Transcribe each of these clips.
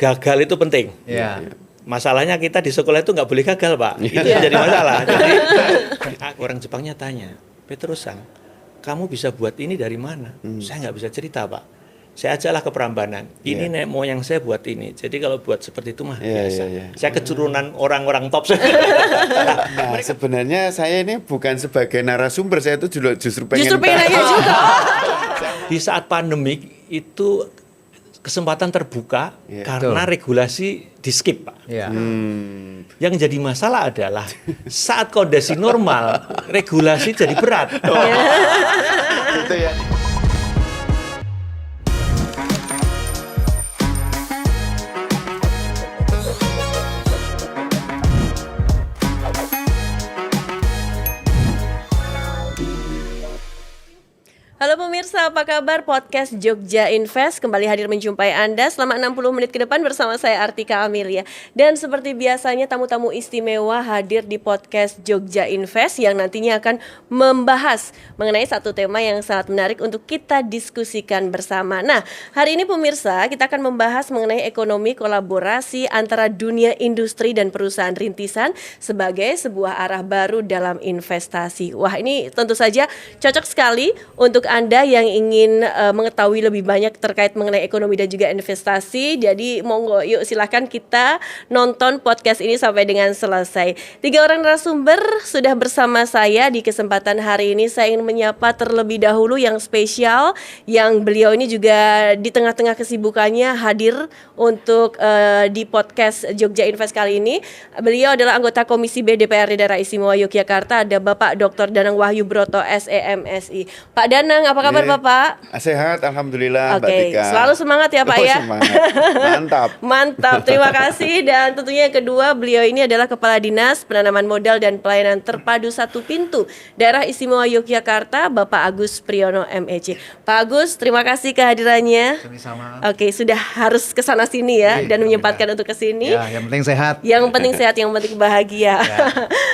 gagal itu penting. Masalahnya kita di sekolah itu nggak boleh gagal, Pak. Itu yang jadi masalah. Jadi orang Jepangnya tanya, Petrus-san, kamu bisa buat ini dari mana? Saya nggak bisa cerita, Pak. Saya ajaklah ke Prambanan. Ini nenek moyang saya buat ini. Jadi kalau buat seperti itu mah biasa. Saya keturunan orang-orang top. Nah, sebenarnya saya ini bukan sebagai narasumber, saya itu justru pengen nanya juga. Di saat pandemik itu kesempatan terbuka karena regulasi di skip, Pak. Yang jadi masalah adalah saat kondisi normal regulasi jadi berat. Gitu ya. Halo pemirsa, apa kabar? Podcast Jogja Invest kembali hadir menjumpai Anda selama 60 menit ke depan bersama saya Artika Amelia. Dan seperti biasanya tamu-tamu istimewa hadir di podcast Jogja Invest yang nantinya akan membahas mengenai satu tema yang sangat menarik untuk kita diskusikan bersama. Nah, hari ini pemirsa kita akan membahas mengenai ekonomi kolaborasi antara dunia industri dan perusahaan rintisan sebagai sebuah arah baru dalam investasi. Wah, ini tentu saja cocok sekali untuk Anda yang ingin mengetahui lebih banyak terkait mengenai ekonomi dan juga investasi. Jadi monggo yuk silahkan kita nonton podcast ini sampai dengan selesai. 3 orang narasumber sudah bersama saya di kesempatan hari ini. Saya ingin menyapa terlebih dahulu yang spesial, yang beliau ini juga di tengah-tengah kesibukannya hadir untuk di podcast Jogja Invest kali ini. Beliau adalah anggota Komisi B DPRD Daerah Istimewa Yogyakarta. Ada Bapak Dr. Danang Wahyu Broto SEMSI. Pak Danang, apa kabar Bapak? Sehat, alhamdulillah. Oke, Mbak Tika. selalu semangat ya Pak ya. Semangat. Mantap. Mantap, terima kasih. Dan tentunya yang kedua, beliau ini adalah Kepala Dinas Penanaman Modal dan Pelayanan Terpadu Satu Pintu Daerah Istimewa Yogyakarta, Bapak Agus Priyono MEC. Pak Agus, terima kasih kehadirannya. Sama-sama. Oke, sudah harus ke sana sini ya dan menyempatkan untuk ke sini. Ya, yang penting sehat. Yang penting sehat, yang penting bahagia. Ya.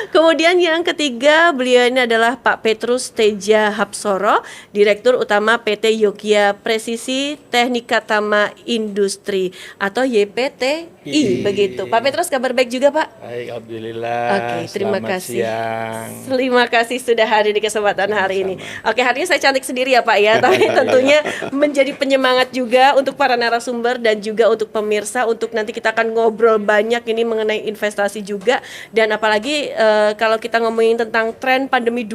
Kemudian yang ketiga, beliau ini adalah Pak Petrus Teja Hapsoro, Direktur Utama PT Yogya Presisi Teknika Tama Industri atau YPTI begitu. Pak Petrus, kabar baik juga Pak? Baik, alhamdulillah. Oke, terima kasih. Siang. Terima kasih sudah hadir di kesempatan hari ini. Oke, hari ini saya cantik sendiri ya Pak ya, tapi tentunya menjadi penyemangat juga untuk para narasumber dan juga untuk pemirsa untuk nanti kita akan ngobrol banyak ini mengenai investasi juga, dan apalagi kalau kita ngomongin tentang tren pandemi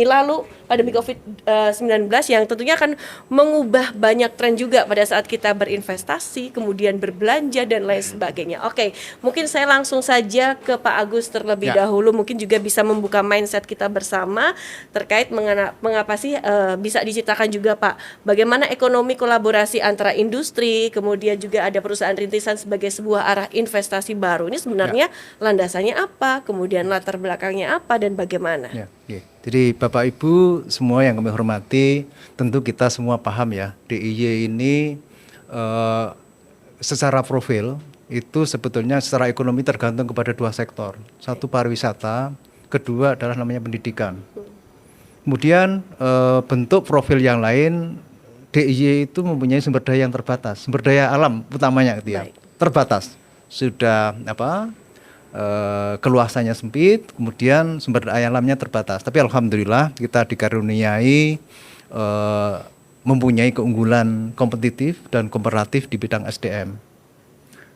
lalu, pandemi COVID-19 yang tentunya akan mengubah banyak tren juga pada saat kita berinvestasi, kemudian berbelanja dan lain sebagainya. Oke, mungkin saya langsung saja ke Pak Agus terlebih dahulu, mungkin juga bisa membuka mindset kita bersama terkait mengapa sih bisa diciptakan juga Pak, bagaimana ekonomi kolaborasi antara industri, kemudian juga ada perusahaan rintisan sebagai sebuah arah investasi baru. Ini sebenarnya landasannya apa, kemudian latar belakangnya apa dan bagaimana? Jadi Bapak Ibu semua yang kami hormati, tentu kita semua paham ya, DIY ini secara profil itu sebetulnya secara ekonomi tergantung kepada 2 sektor. Satu pariwisata, kedua adalah namanya pendidikan. Kemudian bentuk profil yang lain, DIY itu mempunyai sumber daya yang terbatas, sumber daya alam utamanya gitu ya, terbatas. Sudah keluasannya sempit, kemudian sumber daya alamnya terbatas. Tapi alhamdulillah kita dikaruniai mempunyai keunggulan kompetitif dan komparatif di bidang SDM.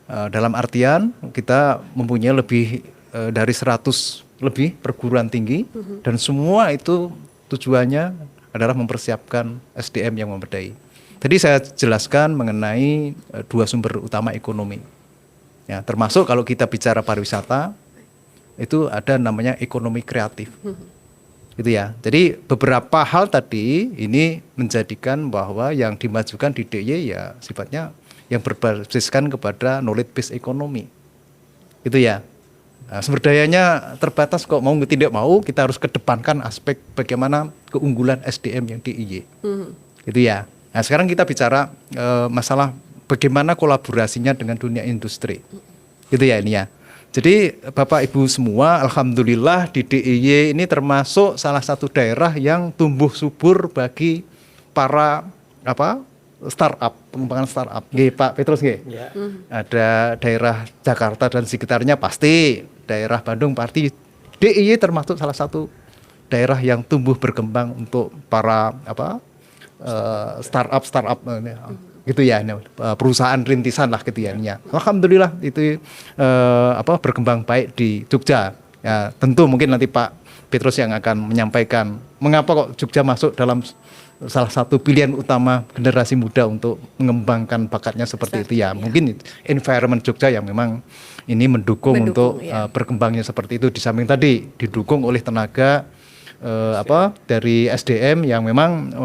Dalam artian kita mempunyai lebih dari 100 lebih perguruan tinggi, dan semua itu tujuannya adalah mempersiapkan SDM yang memadai. Tadi saya jelaskan mengenai 2 sumber utama ekonomi. Ya, termasuk kalau kita bicara pariwisata, itu ada namanya ekonomi kreatif. Gitu ya. Jadi beberapa hal tadi ini menjadikan bahwa yang dimajukan di DIY ya sifatnya yang berbasiskan kepada knowledge based economy. Gitu ya. Nah, sumber dayanya terbatas, kok mau tidak mau kita harus kedepankan aspek bagaimana keunggulan SDM yang DIY. Gitu ya. Nah, sekarang kita bicara masalah bagaimana kolaborasinya dengan dunia industri, gitu ya ini ya. Jadi Bapak Ibu semua, alhamdulillah di DIY ini termasuk salah satu daerah yang tumbuh subur bagi para startup, pengembangan startup. Nggih, Pak Petrus nggih. Ya. Ada daerah Jakarta dan sekitarnya pasti, daerah Bandung pasti. DIY termasuk salah satu daerah yang tumbuh berkembang untuk para startup gitu ya, perusahaan rintisan lah gitu ya. Alhamdulillah itu berkembang baik di Jogja. Ya, tentu mungkin nanti Pak Petrus yang akan menyampaikan mengapa kok Jogja masuk dalam salah satu pilihan utama generasi muda untuk mengembangkan bakatnya seperti itu ya. Mungkin environment Jogja yang memang ini mendukung untuk berkembangnya seperti itu. Di samping tadi didukung oleh tenaga dari SDM yang memang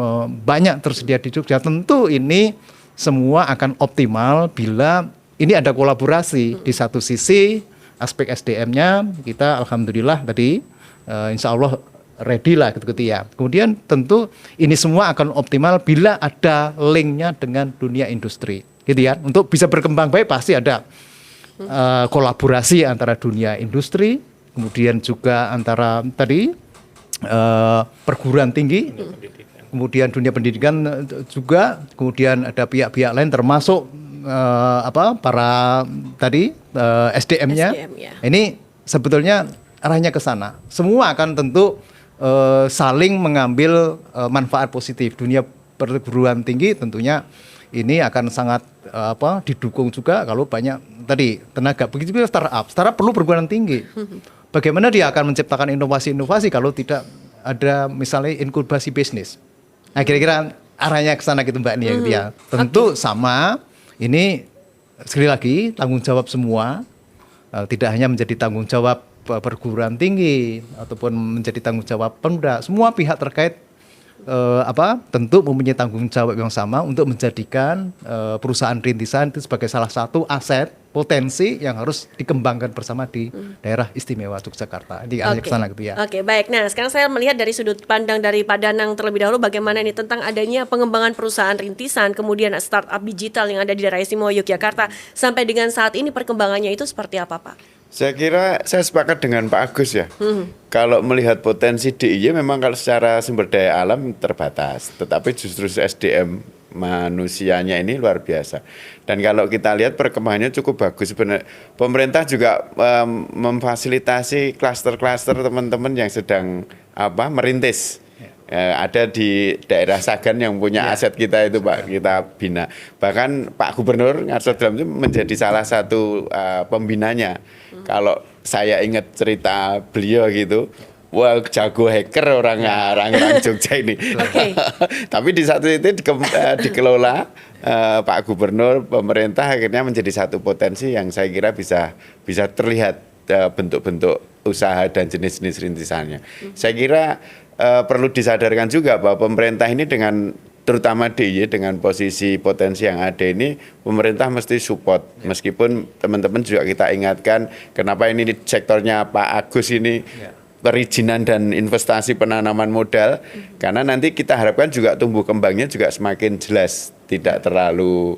banyak tersedia di Jogja. Tentu ini semua akan optimal bila ini ada kolaborasi. Di satu sisi aspek SDM-nya kita alhamdulillah tadi insya Allah ready lah gitu ya. Kemudian tentu ini semua akan optimal bila ada linknya dengan dunia industri, gitu ya. Untuk bisa berkembang baik pasti ada kolaborasi antara dunia industri, kemudian juga antara tadi perguruan tinggi, kemudian dunia pendidikan juga, kemudian ada pihak-pihak lain termasuk para tadi SDM-nya. Ini sebetulnya arahnya ke sana. Semua akan tentu saling mengambil manfaat positif. Dunia perguruan tinggi tentunya ini akan sangat didukung juga kalau banyak tadi tenaga. Begitu juga startup perlu perguruan tinggi. Bagaimana dia akan menciptakan inovasi-inovasi kalau tidak ada misalnya inkubasi bisnis. Nah, kira-kira arahnya ke sana gitu Mbak Nia gitu ya. Tentu sama, ini sekali lagi tanggung jawab semua, tidak hanya menjadi tanggung jawab perguruan tinggi ataupun menjadi tanggung jawab pemuda, semua pihak terkait tentu mempunyai tanggung jawab yang sama untuk menjadikan perusahaan rintisan itu sebagai salah satu aset potensi yang harus dikembangkan bersama di daerah istimewa Yogyakarta. Di arah ke sana gitu ya. Oke, baik. Nah, sekarang saya melihat dari sudut pandang dari Pak Danang terlebih dahulu bagaimana ini tentang adanya pengembangan perusahaan rintisan, kemudian startup digital yang ada di daerah istimewa Yogyakarta. Sampai dengan saat ini perkembangannya itu seperti apa, Pak? Saya kira saya sepakat dengan Pak Agus ya. Kalau melihat potensi DIY memang kalau secara sumber daya alam terbatas, tetapi justru SDM manusianya ini luar biasa. Dan kalau kita lihat perkembangannya cukup bagus sebenarnya. Pemerintah juga memfasilitasi klaster-klaster teman-teman yang sedang merintis. Ada di daerah Sagan yang punya aset kita itu Pak, kita bina. Bahkan Pak Gubernur Ngarso Dalam itu menjadi salah satu pembinanya. Kalau saya ingat cerita beliau gitu, wah jago hacker orang Jogja ini. Tapi di satu itu dikelola Pak Gubernur, pemerintah akhirnya menjadi satu potensi yang saya kira bisa terlihat bentuk-bentuk usaha dan jenis-jenis rintisannya. Saya kira perlu disadarkan juga bahwa pemerintah ini dengan terutama DIY dengan posisi potensi yang ada ini, pemerintah mesti support. Meskipun teman-teman juga kita ingatkan kenapa ini sektornya Pak Agus ini perizinan dan investasi penanaman modal, karena nanti kita harapkan juga tumbuh kembangnya juga semakin jelas, tidak terlalu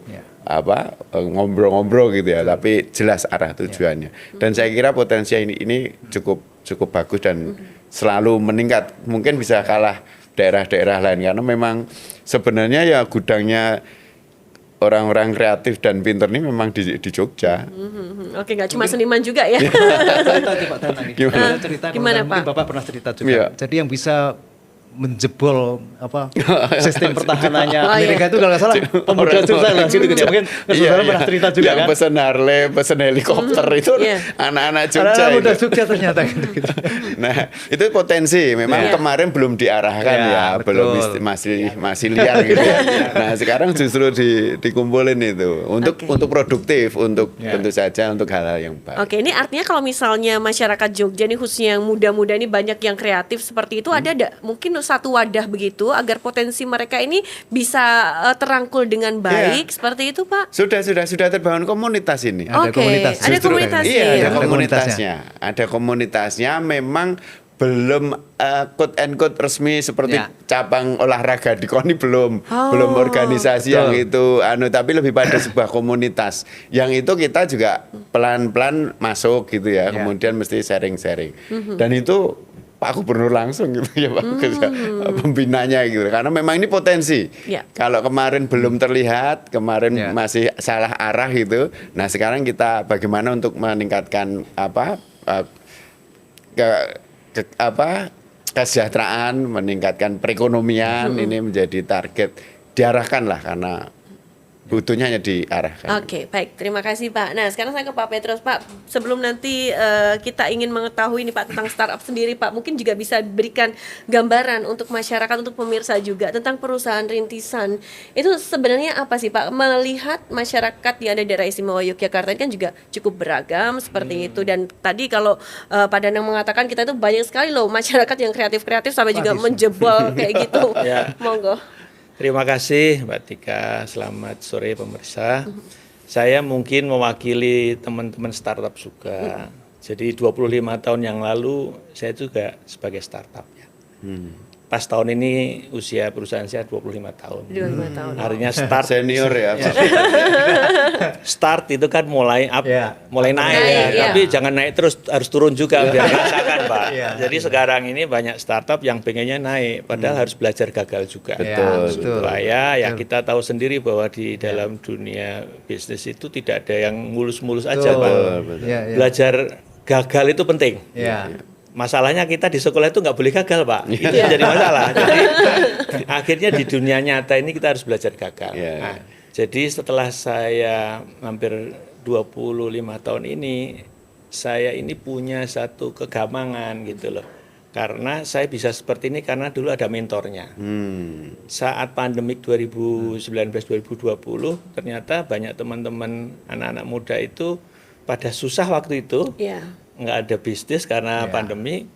ngombro-ngombro gitu ya, tapi jelas arah tujuannya. Dan saya kira potensi ini cukup bagus dan selalu meningkat. Mungkin bisa kalah daerah-daerah lain karena memang sebenarnya ya gudangnya orang-orang kreatif dan pinter ini memang di Jogja. Oke, nggak cuma seniman juga ya. Gimana Pak? Mungkin Bapak pernah cerita juga. Jadi yang bisa menjebol sistem pertahanannya Amerika itu kalau nggak salah pemuda Jogja lah gitu ya. Mungkin saudara pernah cerita juga yang kan. Pesen Harley, pesen helikopter itu anak-anak Jogja. Anak muda Jogja ternyata gitu. Nah, itu potensi. Memang kemarin belum diarahkan belum masih liar gitu ya. Nah, sekarang justru dikumpulin itu untuk produktif, untuk tentu saja untuk hal-hal yang baik. Oke, ini artinya kalau misalnya masyarakat Jogja nih khususnya yang muda-muda ini banyak yang kreatif seperti itu, ada mungkin satu wadah begitu agar potensi mereka ini bisa terangkul dengan baik seperti itu Pak? Sudah terbangun komunitas ini. Ada komunitas. Ada komunitasnya. Iya, ada komunitasnya. Ada komunitasnya memang belum quote and quote resmi seperti cabang olahraga di KONI belum organisasi yang itu tapi lebih pada sebuah komunitas yang itu kita juga pelan-pelan masuk gitu ya. Kemudian mesti sharing-sharing. Dan itu Pak Gubernur langsung gitu ya Pak Agus ya, pembinanya gitu. Karena memang ini potensi. Ya. Kalau kemarin belum terlihat, kemarin Ya. masih salah arah gitu. Nah sekarang kita bagaimana untuk meningkatkan kesejahteraan, meningkatkan perekonomian ini menjadi target diarahkan lah karena butuhnya hanya diarahkan. Oke, baik. Terima kasih Pak. Nah, sekarang saya ke Pak Petrus. Pak, sebelum nanti kita ingin mengetahui nih Pak tentang startup sendiri, Pak, mungkin juga bisa berikan gambaran untuk masyarakat, untuk pemirsa juga tentang perusahaan rintisan. Itu sebenarnya apa sih Pak? Melihat masyarakat yang ada di daerah istimewa Yogyakarta ini kan juga cukup beragam seperti itu. Dan tadi kalau Pak Danang mengatakan kita itu banyak sekali loh masyarakat yang kreatif-kreatif sampai juga menjebol kayak gitu. Ya. Monggo. Terima kasih Mbak Tika, selamat sore pemirsa. Saya mungkin mewakili teman-teman startup juga. Jadi 25 tahun yang lalu saya juga sebagai startup ya. Pas tahun ini usia perusahaan saya 25 tahun. 25 tahun. Artinya start Senior ya Pak. start itu kan mulai mulai naik Naik, ya. iya. Tapi jangan naik terus, harus turun juga biar rasakan Pak. Iya. Jadi sekarang ini banyak startup yang pengennya naik, padahal harus belajar gagal juga. Betul. Supaya ya kita tahu sendiri bahwa di dalam dunia bisnis itu tidak ada yang mulus-mulus aja Pak. Belajar gagal itu penting. Ya. Masalahnya kita di sekolah itu nggak boleh gagal Pak. Itu yang jadi masalah. Jadi akhirnya di dunia nyata ini kita harus belajar gagal. Yeah. Nah, jadi setelah saya hampir 25 tahun ini, saya ini punya satu kegamangan gitu loh. Karena saya bisa seperti ini karena dulu ada mentornya. Saat pandemik 2019-2020, ternyata banyak teman-teman anak-anak muda itu pada susah waktu itu. Iya. Nggak ada bisnis karena pandemi,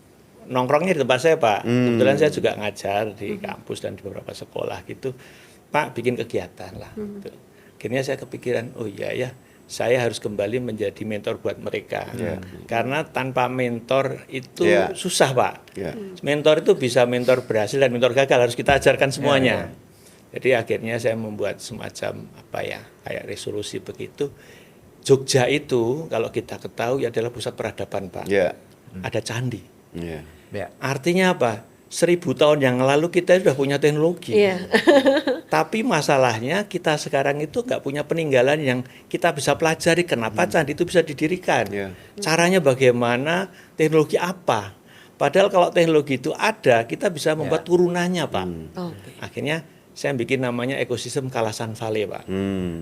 nongkrongnya di tempat saya Pak. Kebetulan saya juga ngajar di kampus dan di beberapa sekolah gitu. Pak bikin kegiatan lah. Gitu. Akhirnya saya kepikiran, oh iya ya, saya harus kembali menjadi mentor buat mereka. Karena tanpa mentor itu susah Pak. Mentor itu bisa mentor berhasil dan mentor gagal, harus kita ajarkan semuanya. Jadi akhirnya saya membuat semacam kayak resolusi begitu. Jogja itu kalau kita ketahui adalah pusat peradaban Pak. Ada candi. Artinya apa? 1000 tahun yang lalu kita sudah punya teknologi. Tapi masalahnya kita sekarang itu nggak punya peninggalan yang kita bisa pelajari kenapa candi itu bisa didirikan. Caranya bagaimana, teknologi apa. Padahal kalau teknologi itu ada, kita bisa membuat turunannya Pak. Akhirnya saya bikin namanya ekosistem Kalasan Valley Pak.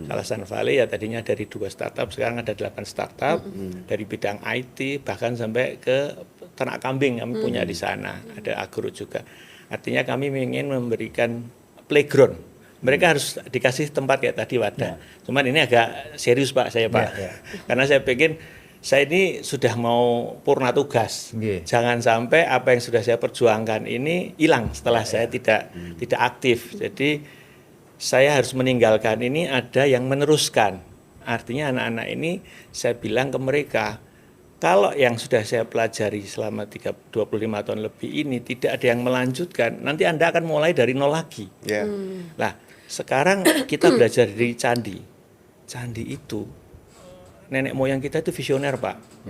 Kalasan Valley ya tadinya dari 2 startup, sekarang ada 8 startup dari bidang IT bahkan sampai ke ternak kambing kami punya di sana, ada agro juga. Artinya kami ingin memberikan playground. Mereka harus dikasih tempat kayak tadi wadah. Cuman ini agak serius Pak saya Pak. Karena saya pengen saya ini sudah mau purna tugas. Jangan sampai apa yang sudah saya perjuangkan ini hilang setelah saya tidak aktif. Jadi saya harus meninggalkan ini, ada yang meneruskan. Artinya anak-anak ini saya bilang ke mereka, kalau yang sudah saya pelajari selama 25 tahun lebih ini tidak ada yang melanjutkan, nanti Anda akan mulai dari nol lagi. Nah, sekarang kita belajar dari candi. Candi itu nenek moyang kita itu visioner Pak.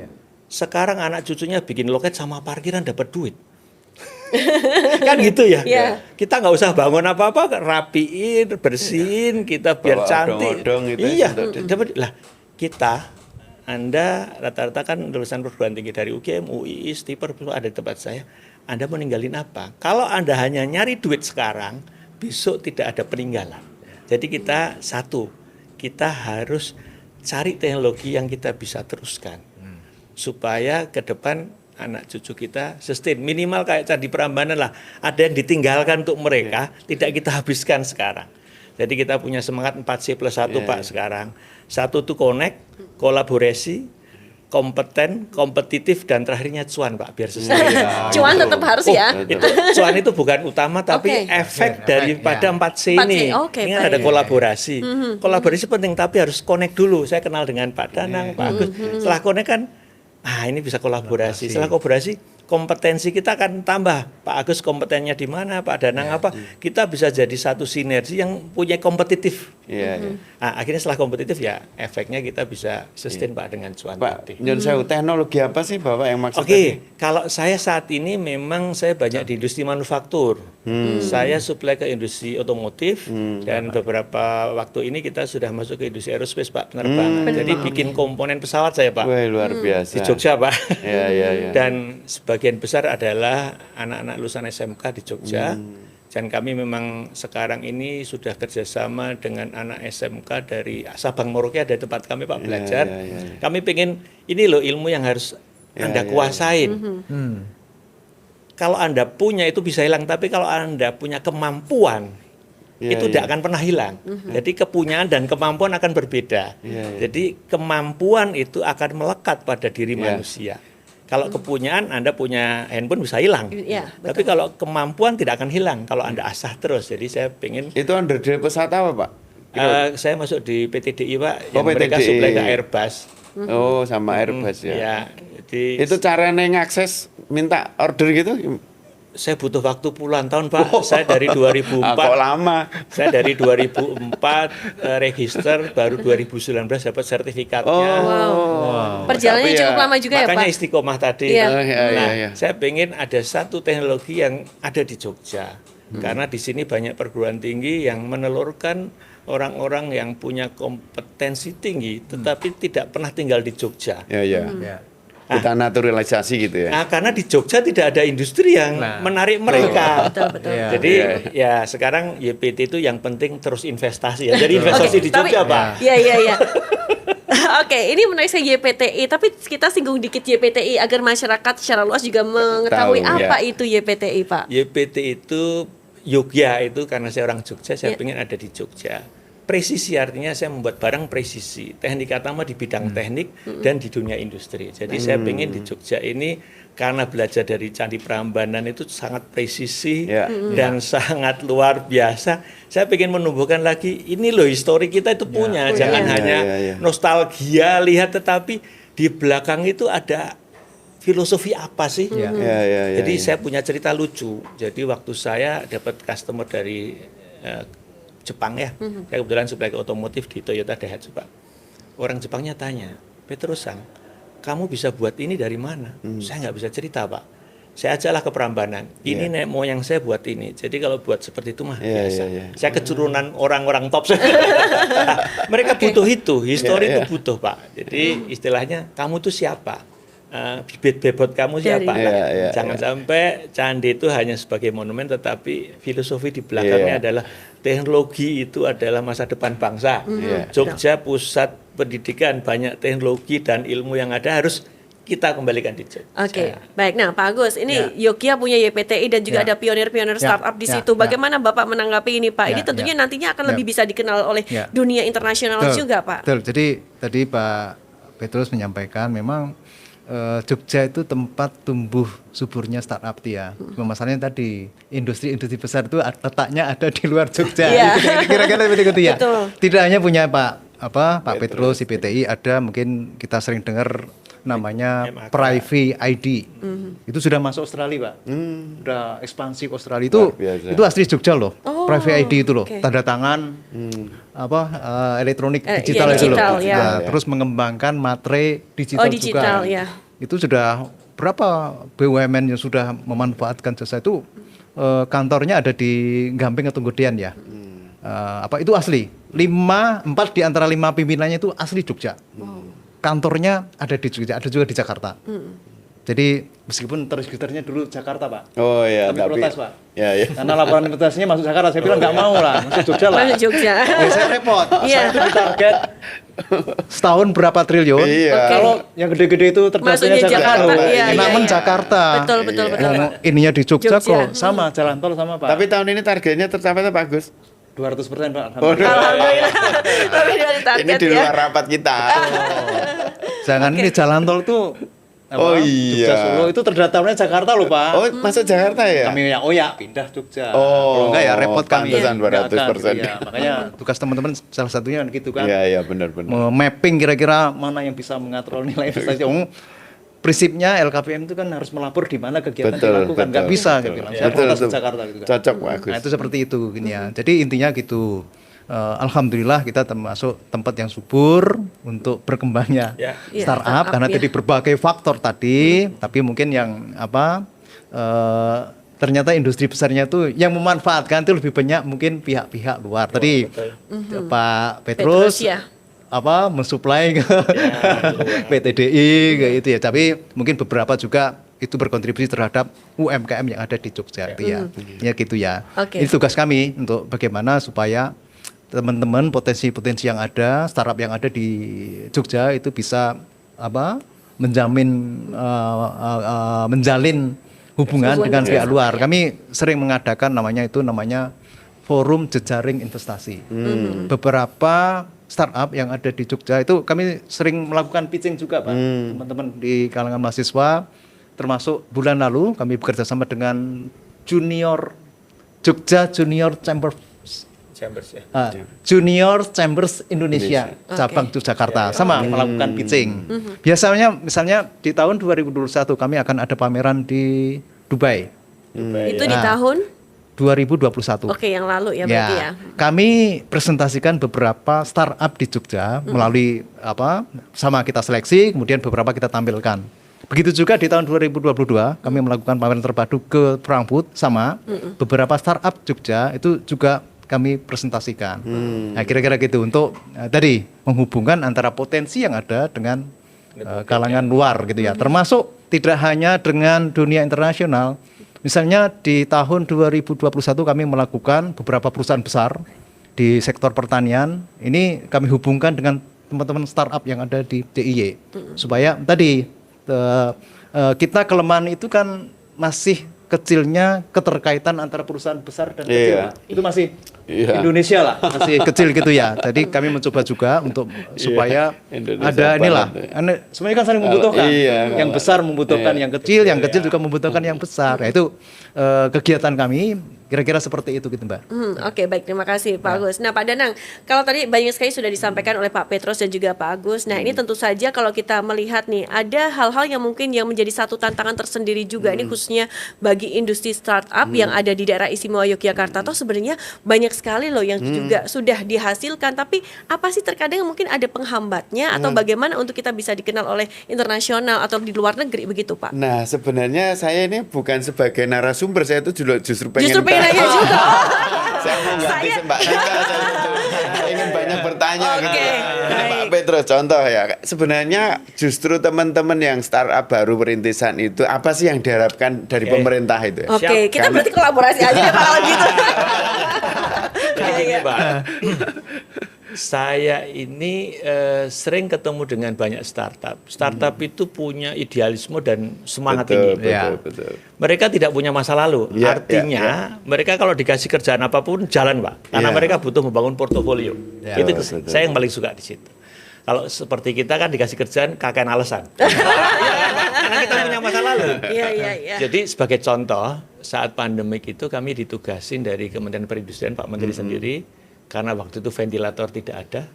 Sekarang anak cucunya bikin loket sama parkiran dapat duit. Kan gitu ya. Kita nggak usah bangun apa-apa, rapiin, bersihin, kita biar cantik. Iya. Lah kita, Anda rata-rata kan lulusan perguruan tinggi dari UGM, UI, Stiper, ada di tempat saya. Anda mau ninggalin apa? Kalau Anda hanya nyari duit sekarang, besok tidak ada peninggalan. Jadi kita kita harus cari teknologi yang kita bisa teruskan supaya ke depan anak cucu kita sustain, minimal kayak Candi Prambanan lah, ada yang ditinggalkan untuk mereka, tidak kita habiskan sekarang. Jadi kita punya semangat 4C+1 Pak sekarang. 1 itu connect, kolaborasi, kompeten, kompetitif, dan terakhirnya cuan Pak, biar selesai. Cuan tetap harus ya. Cuan itu bukan utama, tapi efek daripada 4C ini. Ini kan ada kolaborasi. Kolaborasi penting, tapi harus connect dulu. Saya kenal dengan Pak Danang, Pak Agus. Setelah connect kan, ini bisa kolaborasi. Setelah kolaborasi, kompetensi kita akan tambah. Pak Agus kompetennya di mana, Pak Danang apa? Kita bisa jadi satu sinergi yang punya kompetitif. Nah, akhirnya setelah kompetitif ya efeknya kita bisa sustain Pak dengan cuan Pak, tadi. nyun sewu, teknologi apa sih Bapak yang maksud Oke, tadi? kalau saya saat ini memang saya banyak di industri manufaktur. Saya supply ke industri otomotif dan beberapa waktu ini kita sudah masuk ke industri aerospace Pak, penerbangan. Jadi bikin komponen pesawat saya Pak. Wah, luar biasa. Di Jogja Pak. Ya. Dan sebagian besar adalah anak-anak lulusan SMK di Jogja. Dan kami memang sekarang ini sudah kerjasama dengan anak SMK dari Sabang Merauke, ada tempat kami Pak belajar. Kami pengen ini loh ilmu yang harus Anda kuasain. Kalau Anda punya itu bisa hilang, tapi kalau Anda punya kemampuan itu tidak akan pernah hilang. Jadi kepunyaan dan kemampuan akan berbeda. Jadi kemampuan itu akan melekat pada diri manusia. Kalau kepunyaan Anda punya handphone bisa hilang. Iya, Tapi kalau kemampuan tidak akan hilang kalau Anda asah terus. Jadi saya pengen Itu under dari pesawat apa Pak? saya masuk di PTDI Pak, Oh, yang mereka PTDI. supply ke Airbus. Oh, sama Airbus ya. Ya, jadi Itu caranya ngakses minta order gitu? saya butuh waktu puluhan tahun Pak. Saya dari 2004. Kok lama? Saya dari 2004 register, baru 2019 dapat sertifikatnya. Perjalanannya Tapi ya, cukup lama juga ya Makanya Pak. istiqomah tadi. Iya. Oh, iya. Saya pengen ada satu teknologi yang ada di Jogja. Karena di sini banyak perguruan tinggi yang menelurkan orang-orang yang punya kompetensi tinggi, tetapi tidak pernah tinggal di Jogja. Ya. Kita naturalisasi gitu ya. Nah, karena di Jogja tidak ada industri yang menarik mereka. Betul. Jadi ya sekarang YPT itu yang penting terus investasi ya. Jadi investasi di Jogja, Pak. Iya. Oke, ini menarik saya YPTI, tapi kita singgung dikit YPTI agar masyarakat secara luas juga mengetahui Tahu, apa itu YPTI, Pak. YPT itu Yogya itu karena saya orang Jogja, saya pengen ada di Jogja. Presisi artinya saya membuat barang presisi. Teknik Atama di bidang teknik dan di dunia industri. Jadi saya pengen di Jogja ini karena belajar dari Candi Prambanan itu sangat presisi dan sangat luar biasa. Saya pengen menumbuhkan lagi ini loh histori kita itu punya. Jangan hanya nostalgia lihat, tetapi di belakang itu ada filosofi apa sih? Jadi saya punya cerita lucu. Jadi waktu saya dapat customer dari Jepang ya, saya kebetulan supply ke otomotif di Toyota Daihatsu Pak. Orang Jepangnya tanya, Petrus-san, kamu bisa buat ini dari mana? Saya nggak bisa cerita Pak. Saya ajaklah ke Prambanan. Ini nenek moyang saya buat ini. Jadi kalau buat seperti itu mah biasa. Saya keturunan orang-orang top. Mereka butuh itu, histori itu butuh Pak. Jadi istilahnya kamu tuh siapa? Bibit bebot kamu siapa? Jangan sampai candi itu hanya sebagai monumen, tetapi filosofi di belakangnya adalah teknologi itu adalah masa depan bangsa. Jogja pusat pendidikan, banyak teknologi dan ilmu yang ada harus kita kembalikan di Jogja. Oke, baik. Nah, Pak Agus, ini Yogya punya YPTI dan juga ada pionir-pionir startup di situ. Bagaimana Bapak menanggapi ini, Pak? Ini tentunya nantinya akan lebih bisa dikenal oleh dunia internasional juga, Pak. Betul. Jadi tadi Pak Petrus menyampaikan memang Jogja itu tempat tumbuh suburnya startup ya. Masalahnya tadi industri besar itu letaknya ada di luar Jogja. Kira-kira seperti itu ya. Betul. Tidak hanya punya Pak Petrus IPTI, ada mungkin kita sering dengar namanya Private ID. Itu sudah masuk Australia, Pak. Sudah ekspansi ke Australia itu asli Jogja loh. Private ID itu loh. Tanda tangan elektronik digital itu loh. Terus mengembangkan materai digital juga. Itu sudah berapa BUMN yang sudah memanfaatkan jasa itu, kantornya ada di Gamping atau Gedean ya. Itu asli. 4 di antara 5 pimpinannya itu asli Jogja. Kantornya ada di Jogja, ada juga di Jakarta. Jadi meskipun terregisternya dulu Jakarta, Pak. Oh iya, tapi protes, Pak. Ya. Karena laporan investasinya masuk Jakarta, saya bilang nggak mau lah, masuk Jogja lah. Masuk Jogja. Saya repot. Saya itu ditarget setahun berapa triliun. Kalau yang gede-gede itu terdaftarnya Jakarta. Namun Jakarta. Betul. Ininya di Jogja kok sama jalan tol sama, Pak. Tapi tahun ini targetnya tercapai Pak Agus? 200%, Pak. Alhamdulillah. Tapi dari target Ini di luar rapat kita. Jangan ini jalan tol tuh. Jogja Solo itu terdaftarnya Jakarta loh, Pak. Oh, masuk Jakarta ya? Kami pindah Jogja. Oh, kalau enggak ya repot kami. Pantesan 200%. Ya, makanya tugas teman-teman salah satunya gitu kan. Iya, benar. Mapping kira-kira mana yang bisa mengatur nilai investasi. prinsipnya LKPM itu kan harus melapor di mana kegiatan Betul, dilakukan, nggak betul, bisa betul. gitu. Saya Betul, protes di betul. Jakarta gitu kan. Cocok Pak Agus. Nah itu seperti itu gini ya. Jadi intinya gitu. Alhamdulillah kita termasuk tempat yang subur untuk berkembangnya Ya. startup Startup, karena ya. tadi berbagai faktor tadi, tapi mungkin yang ternyata industri besarnya itu yang memanfaatkan itu lebih banyak mungkin pihak-pihak luar. Tadi Pak Petrus, Petrus ya. mensuplai ke PTDI kayak itu ya. Tapi mungkin beberapa juga itu berkontribusi terhadap UMKM yang ada di Jogja itu ya. Ya gitu ya. Oke. Ini tugas kami untuk bagaimana supaya teman-teman potensi-potensi yang ada, startup yang ada di Jogja itu bisa menjalin hubungan dengan pihak luar. Kami sering mengadakan namanya forum jejaring investasi. Beberapa startup yang ada di Jogja itu kami sering melakukan pitching juga, Pak. Teman-teman di kalangan mahasiswa, termasuk bulan lalu kami bekerja sama dengan Jogja Junior Chambers ya. Junior Chambers Indonesia cabang Yogyakarta sama melakukan pitching. Biasanya misalnya di tahun 2021 kami akan ada pameran di Dubai. Itu di tahun 2021. Oke, yang lalu ya berarti ya. Kami presentasikan beberapa startup di Jogja melalui sama kita seleksi, kemudian beberapa kita tampilkan. Begitu juga di tahun 2022 kami melakukan pameran terpadu ke Frankfurt sama beberapa startup Jogja itu juga kami presentasikan. Nah, kira-kira gitu untuk tadi menghubungkan antara potensi yang ada dengan kalangan luar gitu ya. Termasuk tidak hanya dengan dunia internasional. Misalnya di tahun 2021 kami melakukan beberapa perusahaan besar di sektor pertanian. Ini kami hubungkan dengan teman-teman startup yang ada di DIY. Supaya tadi kita kelemahan itu kan masih kecilnya keterkaitan antara perusahaan besar dan kecil. Itu masih Indonesia lah, masih kecil gitu ya. Jadi kami mencoba juga untuk supaya Indonesia ada inilah. banget. Semuanya kan saling membutuhkan. Yang besar membutuhkan yang kecil juga membutuhkan yang besar. Nah, itu kegiatan kami kira-kira seperti itu gitu, Mbak. Oke, baik, terima kasih Pak Agus. Nah, Pak Danang, kalau tadi banyak sekali sudah disampaikan oleh Pak Petrus dan juga Pak Agus. Nah, ini tentu saja kalau kita melihat nih, ada hal-hal yang mungkin yang menjadi satu tantangan tersendiri juga. Ini khususnya bagi industri startup yang ada di daerah istimewa Yogyakarta. Toh sebenarnya banyak sekali loh yang juga sudah dihasilkan. Tapi apa sih terkadang mungkin ada penghambatnya atau bagaimana untuk kita bisa dikenal oleh internasional atau di luar negeri begitu, Pak? Nah, sebenarnya saya ini bukan sebagai narasumber, saya itu justru pengen nanya juga. Saya mau ganti Mbak Tika, saya ingin banyak bertanya gitu. Ini Pak Petrus contoh ya. Sebenarnya justru teman-teman yang startup baru perintisan itu apa sih yang diharapkan dari pemerintah itu? Oke, kita berarti kolaborasi aja ya Pak kalau gitu. Jadi gini, Pak. Saya ini sering ketemu dengan banyak startup. Startup itu punya idealisme dan semangat tinggi. Betul. Mereka tidak punya masa lalu. Artinya mereka kalau dikasih kerjaan apapun jalan, Pak. Karena mereka butuh membangun portofolio. Itu saya yang paling suka di situ. Kalau seperti kita kan dikasih kerjaan kakean alasan. Karena kita punya masa lalu. Iya. Jadi sebagai contoh, saat pandemik itu kami ditugasin dari Kementerian Perindustrian Pak Menteri sendiri. Karena waktu itu ventilator tidak ada,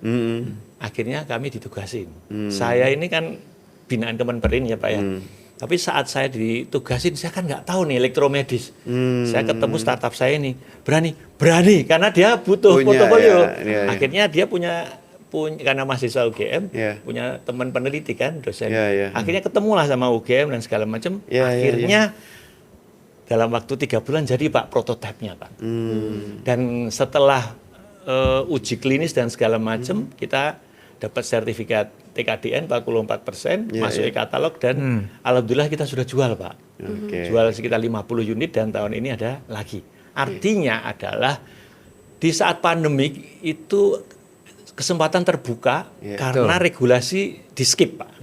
akhirnya kami ditugasin. Saya ini kan binaan Kemenperin ya Pak ya. Tapi saat saya ditugasin, saya kan nggak tahu nih elektromedis. Saya ketemu startup saya ini, berani, karena dia butuh portofolio. Akhirnya dia punya karena mahasiswa UGM, punya teman peneliti kan, dosen. Akhirnya ketemulah sama UGM dan segala macam. Akhirnya dalam waktu 3 bulan jadi Pak prototipenya Pak. Dan setelah uji klinis dan segala macam, kita dapat sertifikat TKDN 44%, masuk e-katalog dan alhamdulillah kita sudah jual, Pak. Jual sekitar 50 unit dan tahun ini ada lagi. Artinya adalah di saat pandemik itu kesempatan terbuka karena regulasi di skip, Pak.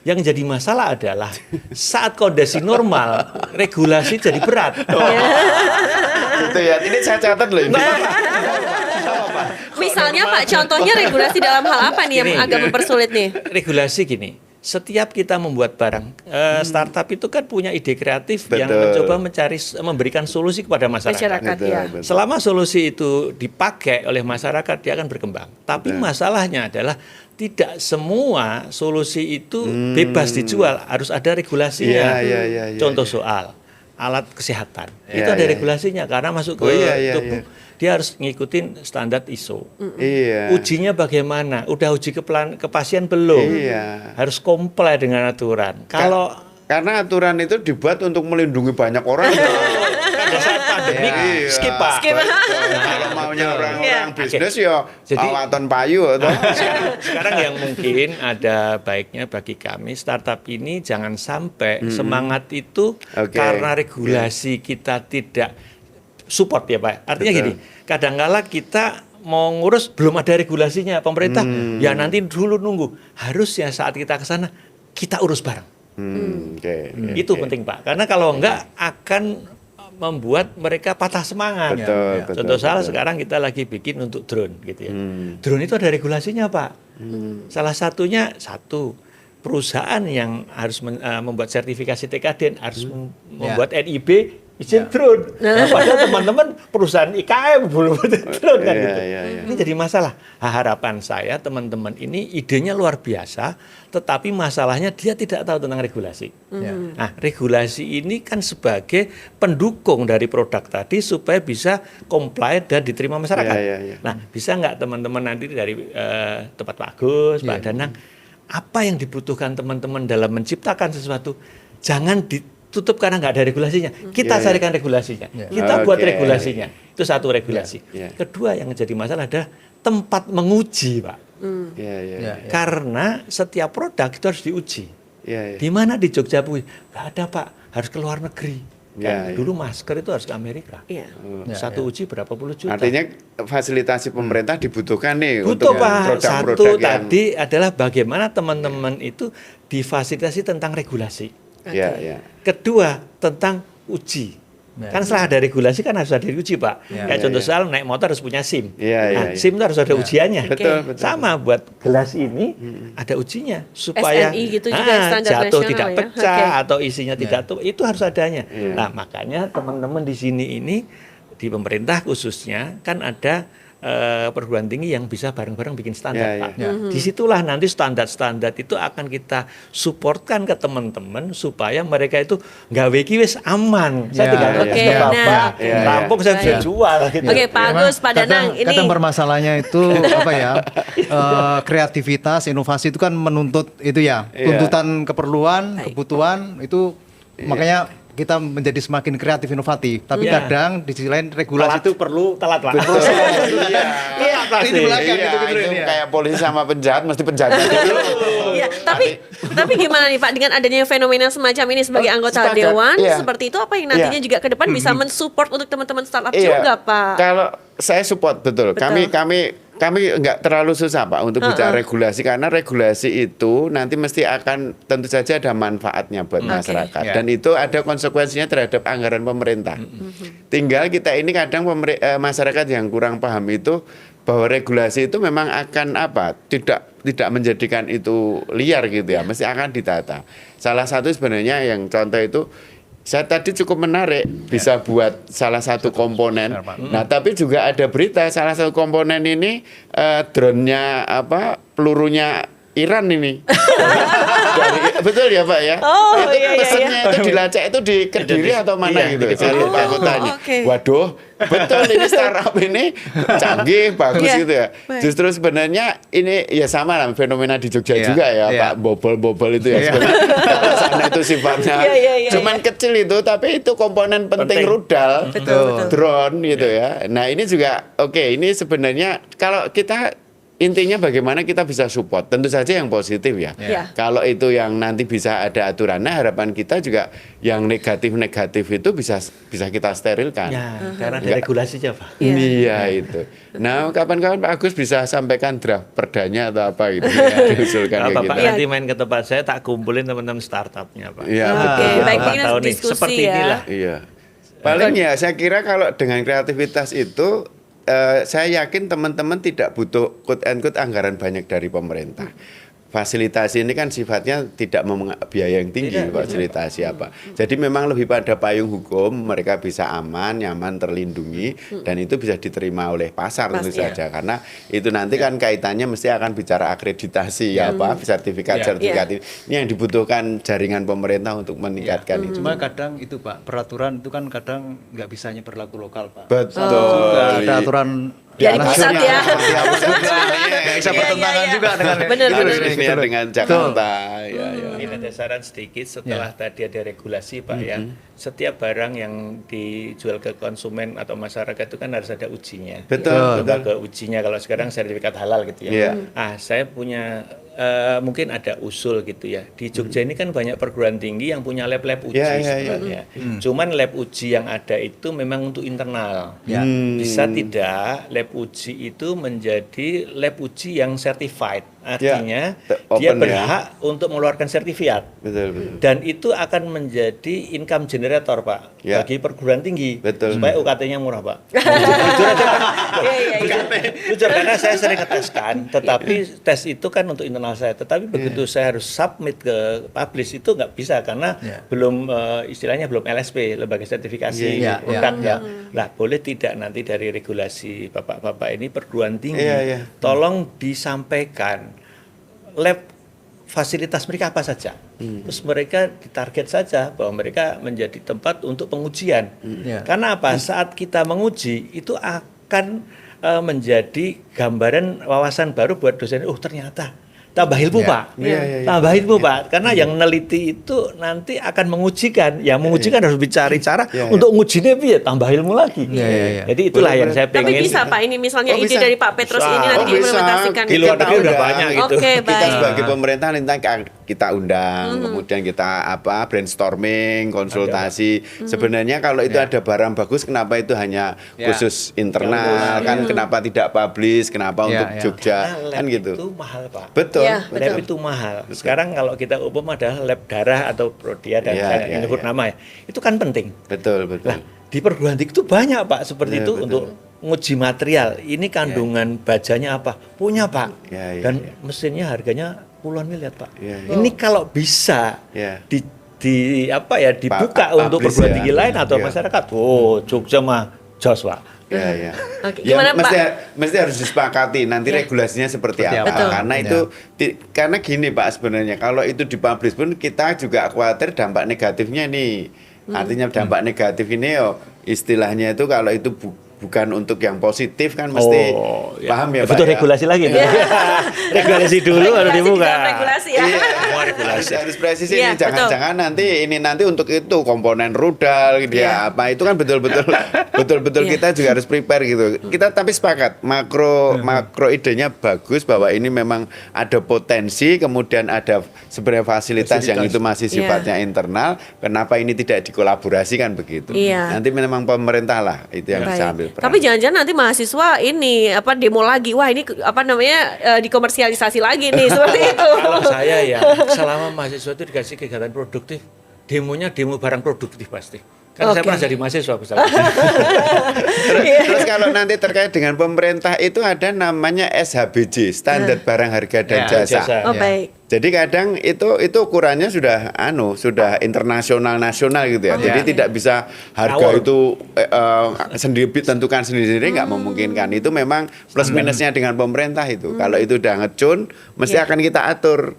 Yang jadi masalah adalah saat kondisi normal regulasi jadi berat. Gitu ya. Ini saya catat loh ini. Misalnya Pak, contohnya regulasi dalam hal apa nih yang agak mempersulit nih? Regulasi gini, setiap kita membuat barang, startup itu kan punya ide kreatif yang mencoba memberikan solusi kepada masyarakat. Selama solusi itu dipakai oleh masyarakat, dia akan berkembang. Tapi masalahnya adalah tidak semua solusi itu bebas dijual, harus ada regulasinya. Contoh soal alat kesehatan, itu ada regulasinya karena masuk ke tubuh. Dia harus ngikutin standar ISO. Ujinya bagaimana? Udah uji ke pasien belum? Harus comply dengan aturan. Karena aturan itu dibuat untuk melindungi banyak orang. Pada saat pandemi skip Pak. Kalau maunya orang-orang bisnis ya awaton payu atau Sekarang yang mungkin ada baiknya bagi kami startup ini jangan sampai semangat itu karena regulasi kita tidak support ya Pak. Artinya gini, kadang-kala kita mau ngurus belum ada regulasinya pemerintah, ya nanti dulu nunggu. Harusnya saat kita ke sana kita urus bareng. Itu penting Pak, karena kalau enggak akan membuat mereka patah semangat. Contoh salah sekarang kita lagi bikin untuk drone gitu ya. Drone itu ada regulasinya Pak. Salah satunya perusahaan yang harus membuat sertifikasi TKD harus membuat NIB izin drone. Padahal teman-teman perusahaan IKM belum ada drone kan gitu. Ini jadi masalah. Harapan saya teman-teman ini idenya luar biasa, tetapi masalahnya dia tidak tahu tentang regulasi. Nah, regulasi ini kan sebagai pendukung dari produk tadi supaya bisa comply dan diterima masyarakat. Nah, bisa nggak teman-teman nanti dari tempat Pak Agus, Pak Danang, apa yang dibutuhkan teman-teman dalam menciptakan sesuatu, jangan ditutup karena nggak ada regulasinya. Kita carikan regulasinya. Kita buat regulasinya. Itu satu regulasi. Kedua yang jadi masalah adalah tempat menguji, Pak. Karena setiap produk itu harus diuji. Di mana di Jogja Pui? Nggak ada, Pak. Harus ke luar negeri. Dulu masker itu harus ke Amerika. Satu uji berapa puluh juta. Artinya fasilitasi pemerintah dibutuhkan nih untuk produk-produk satu yang tadi adalah bagaimana teman-teman itu difasilitasi tentang regulasi. Kedua tentang uji. Kan setelah ada regulasi kan harus ada uji Pak. Kayak contoh soal naik motor harus punya SIM. SIM itu harus ada ujiannya. Betul. Sama buat gelas ini ada ujinya supaya SNI gitu juga standar jatuh nasional tidak ya? pecah atau isinya tidak itu harus adanya. Nah makanya teman-teman di sini ini di pemerintah khususnya kan ada perguruan tinggi yang bisa bareng-bareng bikin standar Pak. Disitulah nanti standar-standar itu akan kita supportkan ke teman-teman supaya mereka itu nggak wis aman. Saya tinggal ke Bapak, rampung saya bisa jual. Gitu. Pak Agus, Pak Danang, ini kadang bermasalahnya itu apa ya? Kreativitas, inovasi itu kan menuntut itu ya, tuntutan keperluan, kebutuhan itu makanya kita menjadi semakin kreatif inovatif, tapi kadang di sisi lain regulasi itu perlu telat Pak. Itu kayak polisi sama penjahat mesti penjahat dulu. Tapi gimana nih Pak dengan adanya fenomena semacam ini sebagai anggota dewan seperti itu apa yang nantinya juga ke depan bisa mensupport untuk teman-teman startup juga Pak? Kalau saya support betul. Kami nggak terlalu susah Pak untuk bicara regulasi karena regulasi itu nanti mesti akan tentu saja ada manfaatnya buat masyarakat dan itu ada konsekuensinya terhadap anggaran pemerintah. Tinggal kita ini kadang masyarakat yang kurang paham itu bahwa regulasi itu memang akan tidak menjadikan itu liar gitu ya, mesti akan ditata. Salah satu sebenarnya yang contoh itu saya tadi cukup menarik bisa buat salah satu komponen. Nah, tapi juga ada berita salah satu komponen ini drone-nya pelurunya Iran ini. Betul ya Pak ya? Pesannya itu dilacak itu di Kediri atau mana gitu. Saya lupa kotanya. Waduh, betul ini startup ini canggih, bagus gitu ya. Justru sebenarnya ini ya sama lah fenomena di Jogja juga ya Pak, bobol-bobol itu ya. Sana itu sifatnya cuman kecil itu, tapi itu komponen penting rudal, drone gitu ya. Nah ini juga ini sebenarnya kalau kita intinya bagaimana kita bisa support, tentu saja yang positif ya. Kalau itu yang nanti bisa ada aturannya, harapan kita juga yang negatif-negatif itu bisa kita sterilkan. Karena ada regulasinya Pak. Iya itu. Nah kapan-kapan Pak Agus bisa sampaikan draft perdanya atau apa gitu. Diusulkan Bapak nanti main ke tempat saya tak kumpulin teman-teman startupnya Pak. Baik ini diskusi seperti inilah. Paling ya saya kira kalau dengan kreativitas itu saya yakin teman-teman tidak butuh quote and quote anggaran banyak dari pemerintah. fasilitasi ini kan sifatnya tidak biaya yang tinggi, fasilitasi apa. Jadi memang lebih pada payung hukum, mereka bisa aman, nyaman, terlindungi, dan itu bisa diterima oleh pasar tentu saja. Karena itu nanti kan kaitannya mesti akan bicara akreditasi, sertifikat-sertifikat ini. Ini yang dibutuhkan jaringan pemerintah untuk meningkatkan itu. Cuma kadang itu Pak, peraturan itu kan kadang nggak bisanya berlaku lokal Pak. Betul. Juga ada aturan Dari pusat ya. Nggak bisa bertentangan juga dengan dengan Jakarta. Ini ada saran sedikit setelah tadi ada regulasi Pak ya. Setiap barang yang dijual ke konsumen atau masyarakat itu kan harus ada ujinya. Betul. Lembaga ujinya kalau sekarang sertifikat halal gitu ya. Saya punya mungkin ada usul gitu ya. Di Jogja ini kan banyak perguruan tinggi yang punya lab-lab uji sebenarnya. Cuman lab uji yang ada itu memang untuk internal. Bisa tidak lab uji itu menjadi lab uji yang certified. Artinya dia berhak untuk mengeluarkan sertifikat. Betul. Dan itu akan menjadi income generator Pak bagi perguruan tinggi. Supaya UKT-nya murah Pak. Jujur aja Pak. Jujur karena saya sering ngeteskan, tetapi tes itu kan untuk internal saya. Tetapi begitu saya harus submit ke publish itu nggak bisa karena belum istilahnya belum LSP, lembaga sertifikasi produk ya. Lah boleh tidak nanti dari regulasi bapak-bapak ini perguruan tinggi tolong disampaikan lab fasilitas mereka apa saja. Terus mereka ditarget saja bahwa mereka menjadi tempat untuk pengujian. Karena apa? Saat kita menguji itu akan menjadi gambaran wawasan baru buat dosen. Oh ternyata tambah ilmu Pak, tambah ilmu Pak. Karena yang neliti itu nanti akan mengujikan. Yang mengujikan harus mencari cara untuk ngujinya piye tambah ilmu lagi. Jadi itulah yang saya pengen. Tapi bisa Pak ini misalnya ide dari Pak Petrus ini nanti diimplementasikan di luar negeri udah banyak gitu. Kita sebagai pemerintah nanti kita undang, kemudian kita brainstorming, konsultasi. Sebenarnya kalau itu ada barang bagus, kenapa itu hanya khusus internal? Kan kenapa tidak publish? Kenapa untuk Jogja? Kan gitu. Itu mahal Pak. Betul. Lab itu mahal. Sekarang kalau kita umum ada lab darah atau prodia dan saya nyebut nama ya, itu kan penting. Betul. Nah, di perguruan tinggi itu banyak Pak seperti itu untuk nguji material. Ini kandungan bajanya apa? Punya Pak. Dan mesinnya harganya puluhan miliar Pak. Ini kalau bisa dibuka untuk perguruan tinggi lain atau masyarakat. Oh, Jogja mah jos Pak. Oke, gimana Pak? Mesti harus disepakati nanti regulasinya seperti apa. Karena itu karena gini Pak sebenarnya kalau itu dipublish pun kita juga khawatir dampak negatifnya nih. Artinya dampak negatif ini istilahnya itu kalau itu bukan untuk yang positif kan mesti paham ya Pak. Betul regulasi lagi nih. Regulasi dulu baru dibuka. Regulasi ya. Harus presisi ini jangan-jangan nanti untuk itu komponen rudal apa itu kan betul-betul kita juga harus prepare gitu. Kita tapi sepakat makro idenya bagus bahwa ini memang ada potensi kemudian ada sebenarnya fasilitas yang itu masih sifatnya internal. Kenapa ini tidak dikolaborasikan begitu? Nanti memang pemerintah lah itu yang bisa ambil peran. Tapi jangan-jangan nanti mahasiswa ini demo lagi. Wah, ini dikomersialisasi lagi nih seperti itu. Kalau saya ya, selama mahasiswa itu dikasih kegiatan produktif, demonya demo barang produktif pasti. Karena saya pernah jadi mahasiswa Terus kalau nanti terkait dengan pemerintah itu ada namanya SHBJ, standar barang harga dan jasa. Baik. Jadi kadang itu ukurannya sudah internasional nasional gitu ya. Jadi tidak bisa harga itu sendiri tentukan sendiri nggak memungkinkan. Itu memang plus minusnya dengan pemerintah itu. Kalau itu udah ngecun, mesti akan kita atur.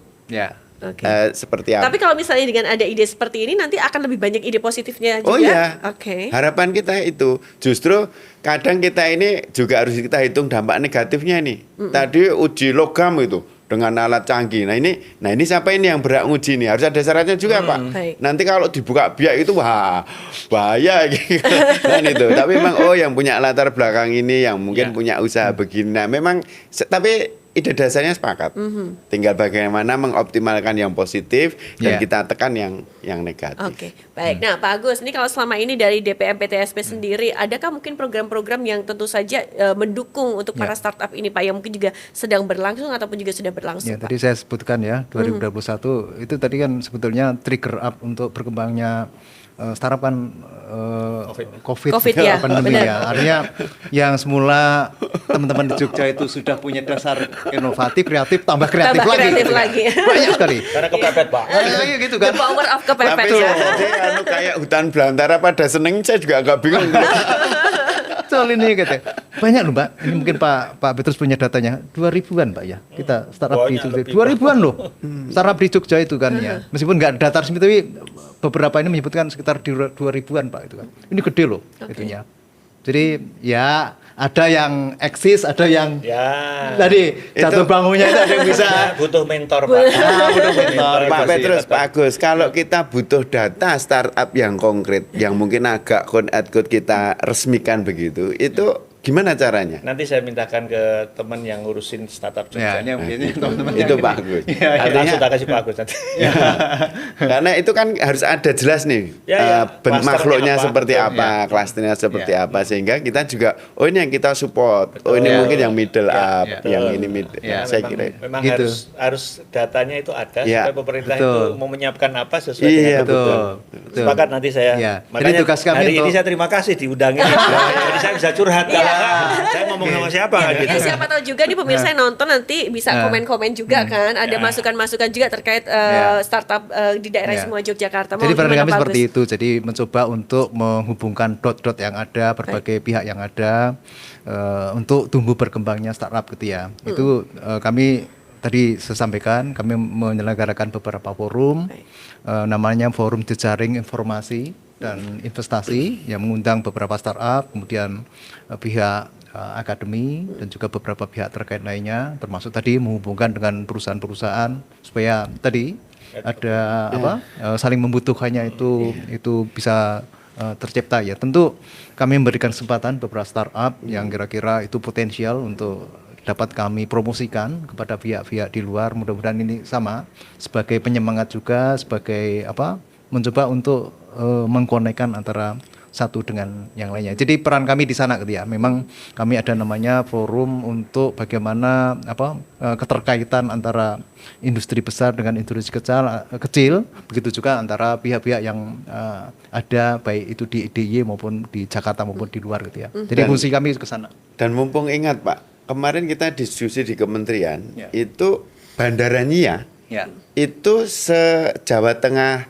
Seperti apa? Tapi kalau misalnya dengan ada ide seperti ini nanti akan lebih banyak ide positifnya juga. Oh iya. Harapan kita itu justru kadang kita ini juga harus kita hitung dampak negatifnya nih. Tadi uji logam itu dengan alat canggih. Nah ini siapa ini yang berhak uji nih? Harus ada syaratnya juga Pak. Nanti kalau dibuka biak itu bahaya gitu. Kan itu. Tapi memang yang punya latar belakang ini yang mungkin punya usaha begini. Nah memang tapi ide dasarnya sepakat. Tinggal bagaimana mengoptimalkan yang positif dan kita tekan yang negatif. Baik. Nah, Pak Agus, ini kalau selama ini dari DPM PTSP sendiri, adakah mungkin program-program yang tentu saja mendukung untuk para startup ini, Pak, yang mungkin juga sedang berlangsung ataupun juga sudah berlangsung, Pak? Tadi saya sebutkan 2021 itu tadi kan sebetulnya trigger up untuk berkembangnya startup kan COVID, COVID, ya, pandemi benar. ya. Artinya yang semula teman-teman di Jogja itu sudah punya dasar inovatif, kreatif, tambah kreatif Tambah lagi. kreatif lagi. Banyak sekali. Karena kepepet Pak. Gitu The kan. power of kepepet Tapi ya. jadi kayak hutan belantara pada seneng saya juga agak bingung. Soal ini gitu. Banyak loh Mbak. Ini mungkin Pak Petrus punya datanya. 2000-an Mbak ya. Kita startup di Banyak Jogja. lebih, 2000-an loh. Startup di Jogja itu kan ya. Meskipun nggak data resmi tapi beberapa ini menyebutkan sekitar di 2000-an Pak itu kan. Ini gede loh itunya. Jadi ya ada yang eksis, ada yang Ya. tadi jatuh bangunnya itu ada yang bisa. Butuh mentor Pak. Butuh mentor. Pak Pasti Petrus, tetap. Pak Agus, kalau kita butuh data startup yang konkret, yang mungkin agak quote unquote kita resmikan begitu, itu gimana caranya? Nanti saya mintakan ke teman yang ngurusin startup Ya, Jogja. ini teman-teman Itu yang Pak ini. Agus. Iya, iya. Langsung tak kasih Pak Agus nanti. Karena itu kan harus ada jelas nih Ya, ya. bentuk Klasternya makhluknya apa? seperti apa, Ya. klasternya seperti Ya. apa, sehingga kita juga oh ini yang kita support, oh ini Ya. mungkin yang middle up, Ya. yang Betul. ini middle. Ya. Saya memang, kira. memang Gitu. harus datanya itu ada Ya. supaya pemerintah Betul. itu mau menyiapkan apa sesuai Iya, dengan betul. Betul. Sepakat nanti saya. Ya. Makanya Jadi tugas kami hari ini untuk- saya terima kasih diundangin. Jadi saya bisa curhat. Iya. Saya ngomong sama siapa kan gitu. Ya, siapa tahu juga nih pemirsa yang nonton nanti bisa komen-komen juga kan. Ada Ya. masukan-masukan juga terkait Ya. startup di daerah Ya. semua Yogyakarta. Jadi peran gimana, kami Pak seperti Agus? itu. Jadi mencoba untuk menghubungkan dot-dot yang ada, berbagai pihak yang ada untuk tumbuh berkembangnya startup gitu ya. Itu kami tadi saya sampaikan, kami menyelenggarakan beberapa forum, namanya Forum Jejaring Informasi dan Investasi yang mengundang beberapa startup, kemudian pihak akademi dan juga beberapa pihak terkait lainnya, termasuk tadi menghubungkan dengan perusahaan-perusahaan supaya tadi ada saling membutuhkannya itu bisa tercipta ya. Tentu kami memberikan kesempatan beberapa startup yang kira-kira itu potensial untuk dapat kami promosikan kepada pihak-pihak di luar. Mudah-mudahan ini sama sebagai penyemangat juga, sebagai mencoba untuk mengkonekkan antara satu dengan yang lainnya. Jadi peran kami di sana gitu ya. Memang kami ada namanya forum untuk bagaimana keterkaitan antara industri besar dengan industri kecil, begitu juga antara pihak-pihak yang ada baik itu di DIY maupun di Jakarta maupun di luar gitu ya. Jadi fungsi kami ke sana. Dan mumpung ingat Pak, kemarin kita diskusi di kementerian, Ya. itu Bandara Nia, Ya. itu se-Jawa Tengah,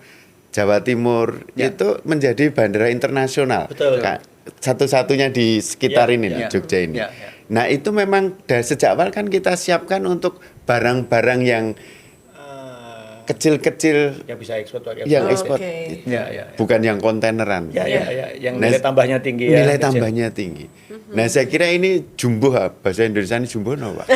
Jawa Timur, Ya. itu menjadi bandara internasional. Betul. Satu-satunya di sekitar Ya, ini, ya. Jogja ini. Ya, ya. Nah itu memang dari sejak awal kan kita siapkan untuk barang-barang yang kecil-kecil, yang bisa ekspor luar yang Oh, ekspor, oke. Ya, ya. bukan yang kontaineran. yang Nah, nilai tambahnya tinggi ya. Nilai kecil. tambahnya tinggi. Nah saya kira ini jumbo, bahasa Indonesia ini jumbo no Pak.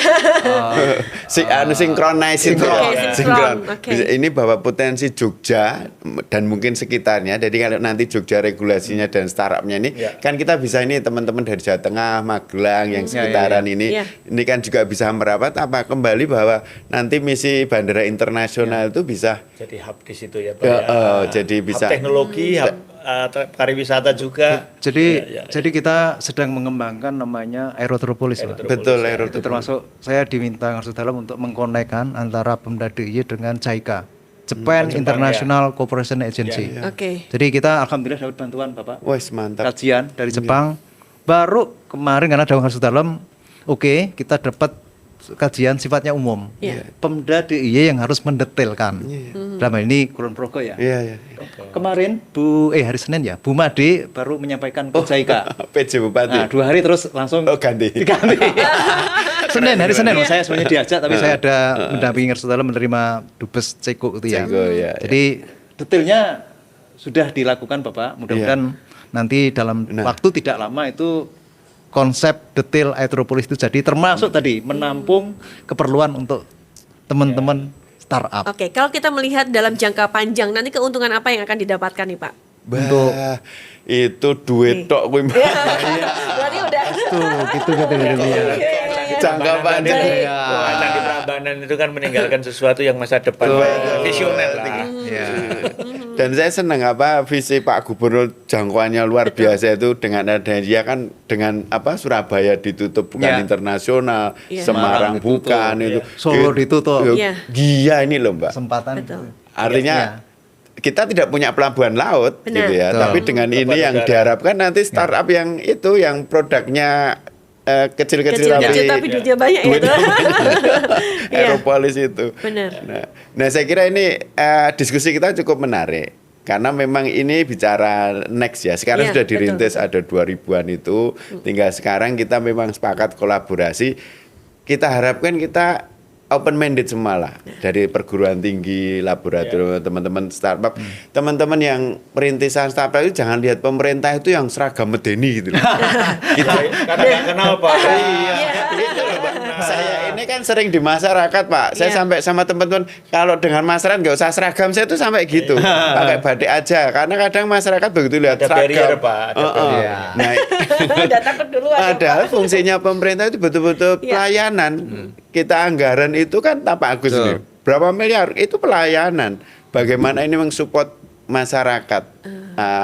Synchronize itu. Oke, sinkron. Oke. Ini bahwa potensi Jogja dan mungkin sekitarnya. Jadi kalau nanti Jogja regulasinya dan startupnya ini, Ya. kan kita bisa ini teman-teman dari Jawa Tengah, Magelang, yang sekitaran ini, Ya. ini kan juga bisa merapat kembali bahwa nanti misi bandara internasional itu bisa. Jadi hub di situ ya Pak. Ya, ya. jadi bisa. Hub teknologi, hub pariwisata juga. Jadi kita sedang mengembangkan namanya Aerotropolis, Pak. Betul, Itu termasuk saya diminta Ngarsu Dalam untuk mengkonekkan antara Pemda DIY dengan JICA, Japan Jepang, International Cooperation Agency. Oke. Jadi kita alhamdulillah dapat bantuan Bapak. Wes mantap. Kajian dari Jepang. Baru kemarin karena ada Ngarsu Dalam, oke, kita dapat kajian sifatnya umum. Iya. Pemda DIY yang harus mendetailkan. Dalam hal ini Kulon Progo ya. Iya, iya. Kemarin hari Senin ya, Bu Made baru menyampaikan ke JICA. PJ Bupati. Nah, 2 hari terus langsung Ganti. diganti. Hari Senin saya sebenarnya diajak tapi saya ada mendampingi Ngarsu Dalam menerima Dubes Ceko itu ya. Ceko, ya. Jadi detailnya sudah dilakukan Bapak. Mudah-mudahan nanti dalam waktu tidak lama itu konsep detail Aerotropolis itu jadi termasuk tadi menampung keperluan untuk teman-teman startup. Oke, kalau kita melihat dalam jangka panjang nanti keuntungan apa yang akan didapatkan nih Pak? Untuk itu duit tok kuwi. Mbak. Berarti udah. Gitu ya. Jangka panjang. Wah, Candi Prambanan itu kan meninggalkan sesuatu yang masa depan. Visioner lah. Ya. Dan saya senang visi Pak Gubernur jangkauannya luar biasa itu dengan adanya dia kan dengan Surabaya ditutup bukan Ya. internasional, Ya. Semarang Semarang bukan ditutup, itu. Solo ditutup. Yo, Ya. Gila ini loh Mbak. Kesempatan. Betul. Artinya Ya. kita tidak punya pelabuhan laut Benar. gitu ya. Betul. Tapi dengan ini yang Negara. diharapkan nanti startup yang itu yang produknya kecil-kecil Kecil-kecil tapi duitnya banyak ya. Tuh. Iya. Aeropolis itu. Benar. Nah, saya kira ini diskusi kita cukup menarik karena memang ini bicara next ya. Sekarang Iya, sudah dirintis betul. ada 2000-an itu. Tinggal sekarang kita memang sepakat kolaborasi. Kita harapkan kita open minded semua lah dari perguruan tinggi, laboratorium, teman-teman startup, teman-teman yang perintisan startup itu jangan lihat pemerintah itu yang seragam medeni gitu. Kita Karena nggak kenal Pak. Iya. gitu loh, Pak. Saya ini kan sering di masyarakat, Pak. Saya Iya. sampai sama teman-teman kalau dengan masyarakat nggak usah seragam, saya tuh sampai gitu. Pakai batik aja karena kadang masyarakat begitu lihat Ada seragam. barrier, Pak, ada barrier. Nah, Udah takut duluan. ya, padahal Pak. fungsinya pemerintah itu betul-betul Iya. pelayanan. Kita anggaran itu kan Pak Agus Betul. ini. Berapa miliar? Itu pelayanan. Bagaimana ini mensupport masyarakat?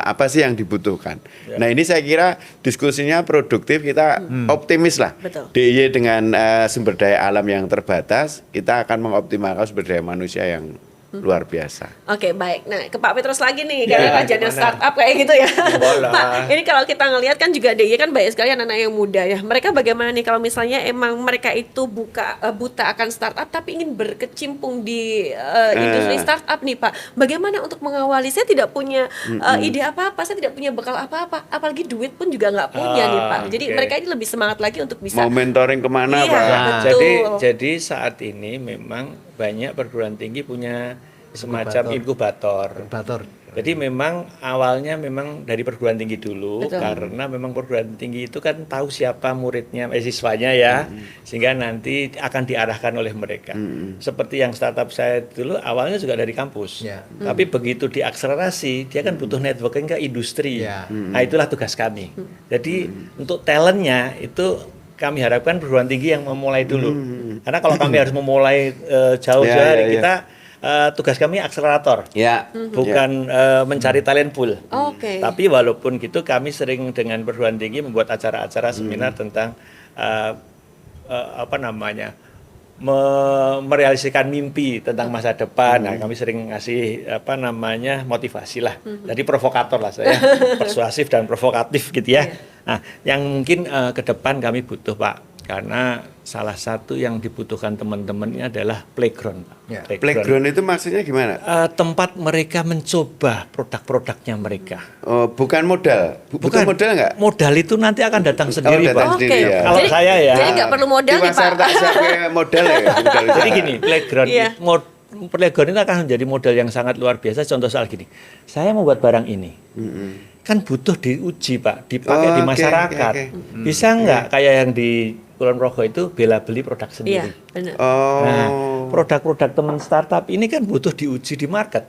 Apa sih yang dibutuhkan? Nah, ini saya kira diskusinya produktif, kita optimis lah. Betul. DIY dengan sumber daya alam yang terbatas, kita akan mengoptimalkan sumber daya manusia yang luar biasa. Oke, baik. Nah, ke Pak Petrus lagi nih, Ya, karena rajanya gimana? startup kayak gitu ya. Boleh. Pak, ini kalau kita ngelihat kan juga DIY kan banyak sekali anak-anak yang muda ya. Mereka bagaimana nih kalau misalnya emang mereka itu buta akan startup tapi ingin berkecimpung di industri startup nih, Pak. Bagaimana untuk mengawali? Saya tidak punya ide apa-apa, saya tidak punya bekal apa-apa, apalagi duit pun juga nggak punya nih, Pak. Jadi Oke. mereka ini lebih semangat lagi untuk bisa Mau mentoring kemana, Iya, Pak? betul. Jadi saat ini memang banyak perguruan tinggi punya semacam inkubator. Inkubator. Jadi memang awalnya memang dari perguruan tinggi dulu. Betul. Karena memang perguruan tinggi itu kan tahu siapa muridnya, siswanya ya, sehingga nanti akan diarahkan oleh mereka. Seperti yang startup saya dulu awalnya juga dari kampus, Ya. tapi begitu diakselerasi dia kan butuh networking ke industri. Ya. Nah itulah tugas kami. Jadi untuk talentnya itu kami harapkan perguruan tinggi yang memulai dulu. Karena kalau kami harus memulai jauh Ya, hari, ya, ya. kita tugas kami akselerator, Ya. bukan mencari talent pool. Oke. Tapi walaupun gitu kami sering dengan perguruan tinggi membuat acara-acara seminar tentang apa namanya merealisasikan mimpi tentang masa depan. Nah, kami sering ngasih apa namanya motivasi lah. Jadi provokator lah saya, persuasif dan provokatif gitu ya. Nah, yang mungkin ke depan kami butuh Pak, karena salah satu yang dibutuhkan teman-teman ini adalah playground, Pak. Ya. Playground itu maksudnya gimana? Tempat mereka mencoba produk-produknya mereka. Oh, bukan modal. Butuh modal nggak? Modal itu nanti akan datang sendiri, datang Pak. Oke. sendiri ya. Kalau saya ya. Jadi nggak perlu modal Di nih, pasar Pak. tak siapnya modal ya. Modal Jadi usaha. gini, playground Iya. playground itu akan menjadi modal yang sangat luar biasa. Contoh soal gini, saya membuat barang ini, kan butuh diuji Pak, dipakai Oh, di oke, masyarakat. oke, oke. Bisa nggak kayak yang di Kulon Progo itu bela beli produk Iya, sendiri. benar. Oh. Nah, produk-produk teman startup ini kan butuh diuji di market.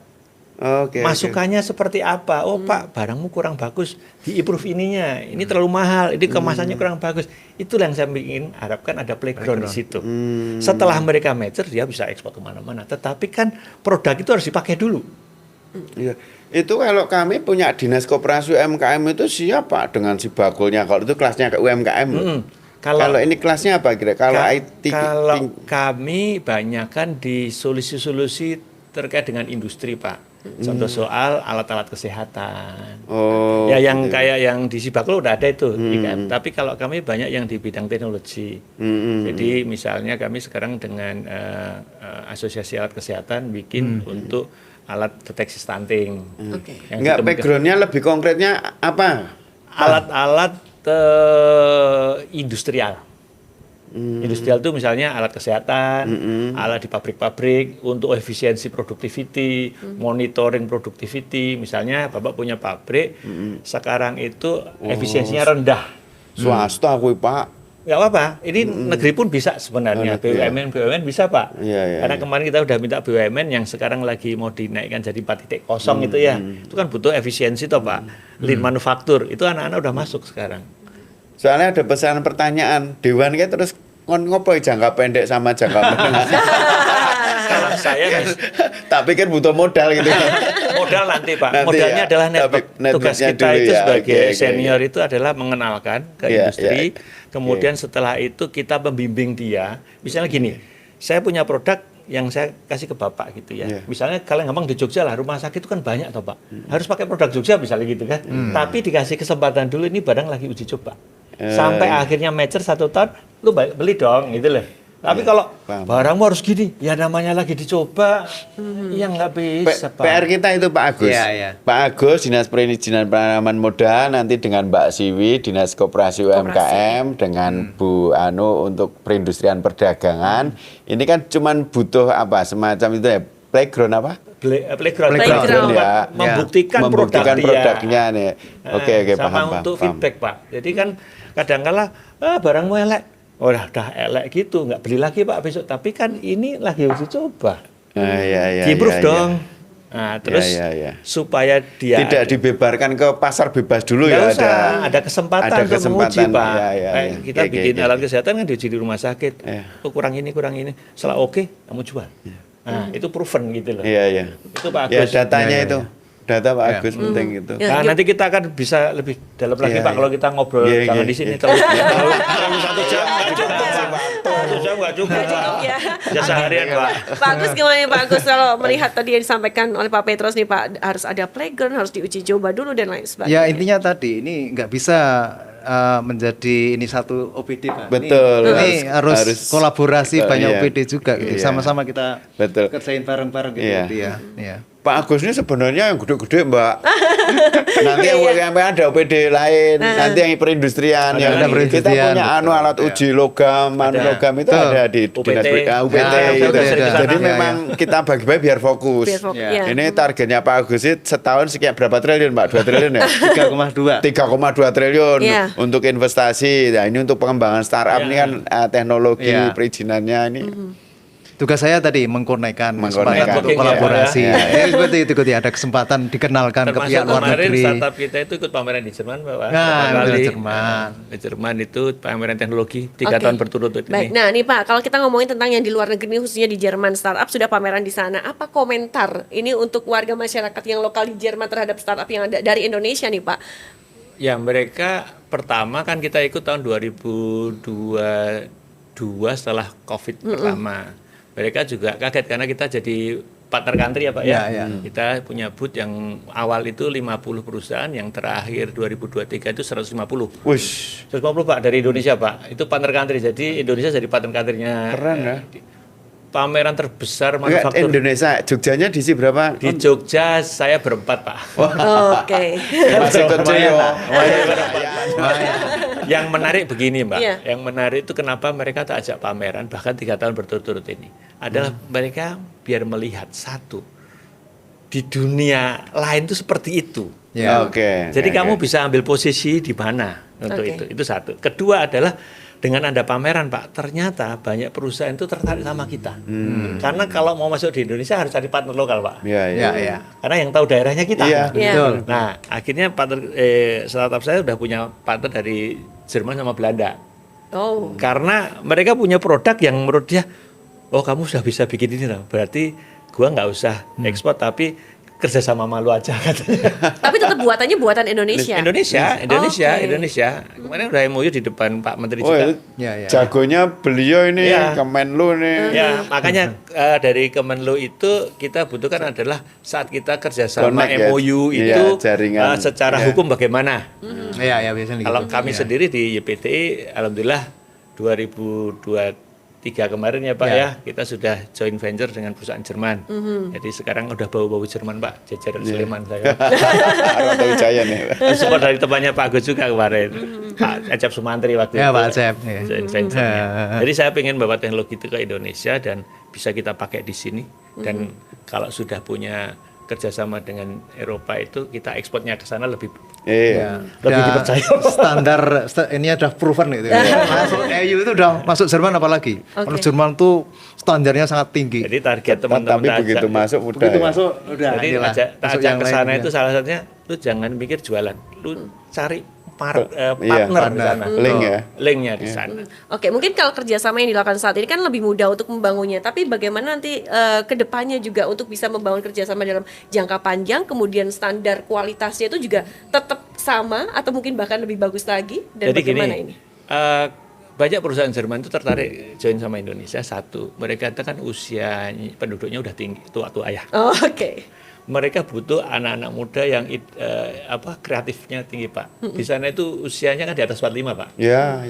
Oke. Masukannya seperti apa? Oh Pak, barangmu kurang bagus, di-improve ininya. Ini terlalu mahal, ini kemasannya kurang bagus. Itulah yang saya ingin harapkan ada playground di situ. Setelah mereka mature, dia bisa ekspor kemana-mana. Tetapi kan produk itu harus dipakai dulu. Iya. Itu kalau kami punya dinas koperasi UMKM itu siapa dengan si bakulnya? Kalau itu kelasnya ke UMKM. loh. Kalau ini kelasnya apa kira? Kalau IT kalau kami banyakkan di solusi-solusi terkait dengan industri, Pak. Contoh soal alat-alat kesehatan. Oh. Ya yang gitu. kayak yang di Sibakul udah ada itu, kan. Tapi kalau kami banyak yang di bidang teknologi. Jadi misalnya kami sekarang dengan asosiasi alat kesehatan bikin untuk alat deteksi stunting. Oke. Yang Enggak, ditemukan- backgroundnya lebih konkretnya apa? alat-alat industrial. Industrial itu misalnya alat kesehatan, alat di pabrik-pabrik untuk efisiensi productivity, monitoring productivity. Misalnya Bapak punya pabrik, sekarang itu efisiensinya rendah. Swasta kuwi, Pak. Nggak apa-apa, ini negeri pun bisa sebenarnya, Oh, iya. BUMN bisa Pak. Iya, iya, Karena iya. kemarin kita udah minta BUMN yang sekarang lagi mau dinaikkan jadi 4.0 itu ya, itu kan butuh efisiensi toh Pak. Lean manufaktur, itu anak-anak udah masuk sekarang. Soalnya ada pesanan pertanyaan, Dewan kayak terus ngopo jangka pendek sama jangka menengah. Kalau saya Tak pikir butuh modal gitu. modal nanti Pak, Nanti modalnya ya, adalah tapi network. Tugas networknya kita dulu itu ya, sebagai oke, senior itu adalah mengenalkan ke Iya, industri, iya. kemudian setelah itu kita membimbing dia. Misalnya gini, saya punya produk yang saya kasih ke Bapak gitu ya. Iya. Misalnya kalian gampang di Jogja lah, rumah sakit itu kan banyak toh Pak. Harus pakai produk Jogja misalnya gitu kan. Tapi dikasih kesempatan dulu, ini barang lagi uji coba. Sampai akhirnya mature 1 tahun, lu beli dong gitu loh. Tapi kalau paham. barangmu harus gini, ya namanya lagi dicoba, ya nggak bisa Pak. PR kita itu Pak Agus. Iya, iya. Pak Agus, Dinas Perizinan Penanaman Modal, nanti dengan Mbak Siwi, Dinas Koperasi UMKM, dengan Bu Anu untuk perindustrian perdagangan. Ini kan cuman butuh apa, semacam itu ya, playground apa? Playground. Playground. Ya. Membuktikan Membuktikan produk dia. produknya nih. Oke, Sama paham, untuk paham. feedback Pak. Jadi kan kadang-kala barangmu elek, udah elek gitu, nggak beli lagi Pak besok. Tapi kan ini lagi uji coba, Iya, di-improve iya, dong. iya. Nah, terus iya. supaya dia Tidak dibebarkan ke pasar bebas dulu nggak ya, usah, ada kesempatan ada untuk menguji kesempatan, Pak. iya, iya, Kayak iya. kita Oke, bikin oke, alat oke. kesehatan kan diuji di rumah sakit. Iya. Oh, kurang ini. Setelah oke, kamu jual. Nah, itu proven gitu loh. Iya, iya. Itu Pak Ya Agus. datanya Iya, itu. Data Pak Iya. Agus penting itu. Ya, Nah, nanti kita akan bisa lebih dalam lagi Iya, Pak iya. kalau kita ngobrol, Iya, jangan iya, di sini iya. terlalu 1 jam nggak cukup. 1 jam nggak cukup. Nggak cukup, ya. Ya seharian Pak. Pak Agus gimana nih Pak Agus kalau melihat tadi yang disampaikan oleh Pak Petrus nih Pak, harus ada playground, harus diuji coba dulu dan lain sebagainya. Ya intinya tadi ini nggak bisa menjadi ini satu OPD Pak. Betul. Ini harus kolaborasi betul, banyak iya. OPD juga gitu. Iya. Sama-sama kita Betul. kerjain bareng-bareng gitu. Iya. Iya. Iya. Pak Agus ini sebenarnya yang gede-gede Mbak. Nanti yang ada OPD lain, nanti yang perindustrian, yang Ada kita perindustrian, punya betul. alat uji logam, logam itu Betul. ada di UPT. Dinas UPT. Ya, gitu. UPT ada. Jadi Ya, memang kita bagi-bagi biar fokus. Biar fokus, Ya. ya. Ini targetnya Pak Agus itu setahun sekian berapa triliun Mbak? 2 triliun ya? 3,2. 3,2 triliun Iya. untuk investasi. Nah, ini untuk pengembangan startup ini kan teknologi Iya. perizinannya ini. Tugas saya tadi mengkonekkan Mengkonekkan. kesempatan untuk Networking ya, kolaborasi. Pak, ya. Seperti itu ada kesempatan dikenalkan ke Termasuk pihak luar kemarin negeri. startup kita itu ikut pameran di Jerman Pak. Nah, Beberapa betul, kali. Jerman. Di Jerman itu pameran teknologi 3 Oke. tahun berturut-turut Baik, ini. nah nih Pak, kalau kita ngomongin tentang yang di luar negeri ini, khususnya di Jerman, startup sudah pameran di sana. Apa komentar ini untuk warga masyarakat yang lokal di Jerman terhadap startup yang ada dari Indonesia nih Pak? Ya mereka pertama kan kita ikut tahun 2022 setelah COVID pertama. Mereka juga kaget karena kita jadi partner country ya Pak ya. Ya, ya. Kita punya booth yang awal itu 50 perusahaan, yang terakhir 2023 itu 150. Wush, 150 Pak dari Indonesia Pak. Itu partner country. Jadi Indonesia jadi partner country-nya. keren ya. Pameran terbesar Enggak, manufaktur Indonesia, Jogjanya di sini berapa? di Jogja. Saya berempat Pak. Oke. Masih kecil ya. Yang menarik begini Mbak, Iya. yang menarik itu kenapa mereka tak ajak pameran bahkan 3 tahun berturut-turut ini adalah mereka biar melihat satu di dunia lain itu seperti itu. Ya. Oke. Jadi oke, kamu oke. bisa ambil posisi di mana untuk Oke. itu satu. Kedua adalah dengan ada pameran Pak, ternyata banyak perusahaan itu tertarik sama kita. Karena kalau mau masuk di Indonesia harus cari partner lokal Pak. Iya, iya. Ya, ya. Karena yang tahu daerahnya kita. Iya, Iya. Betul. Nah, akhirnya partner startup saya udah punya partner dari Jerman sama Belanda. Oh. Karena mereka punya produk yang menurut dia, oh kamu sudah bisa bikin ini lah. Berarti gua nggak usah ekspor tapi kerja sama malu aja katanya. Tapi tetap buatannya buatan Indonesia. Indonesia. Oke. Kemarin udah MOU di depan Pak Menteri Oh, juga. itu Ya, ya. jagonya beliau ini, Iya. Kemenlu nih. Ya, makanya dari Kemenlu itu kita butuhkan adalah saat kita kerjasama Connect ya. MOU Iya, itu jaringan. secara Iya. hukum bagaimana? Ya, ya biasanya Kalau gitu. kami Ya. sendiri di YPTI, alhamdulillah 2023 kemarin ya Pak Ya. ya, kita sudah joint venture dengan perusahaan Jerman. Jadi sekarang udah bau-bau Jerman Pak, jajaran Sleman saya. Arwata Wijaya nih. Support dari temannya Pak Agus juga kemarin, Pak Acep Sumantri waktu Ya, itu. Pak Acep, ya. Joint venture-nya. Jadi saya ingin bawa teknologi itu ke Indonesia dan bisa kita pakai di sini. Dan kalau sudah punya kerjasama dengan Eropa itu kita ekspornya ke sana lebih Iya. lebih Ya, dipercaya. ini udah proven gitu. Masuk EU itu udah masuk Jerman apalagi. Kalau Jerman tuh standarnya sangat tinggi. Jadi target teman-teman Tapi tak begitu ajak- masuk udah. Begitu ya. masuk udah Jadi inilah, tak masuk ajak yang ke lain sana juga. itu salah satunya lu jangan mikir jualan, lu cari Iya, partner di sana. link ya. Linknya di sana. Oke, mungkin kalau kerjasama yang dilakukan saat ini kan lebih mudah untuk membangunnya. Tapi bagaimana nanti ke depannya juga untuk bisa membangun kerjasama dalam jangka panjang, kemudian standar kualitasnya itu juga tetap sama atau mungkin bahkan lebih bagus lagi? Dan Jadi bagaimana gini, ini? banyak perusahaan Jerman itu tertarik join sama Indonesia. Satu, mereka itu kan usia penduduknya udah tinggi, tua-tua ya. Oh, oke. Mereka butuh anak-anak muda yang kreatifnya tinggi, Pak. Di sana itu usianya kan di atas 45, Pak. Ya.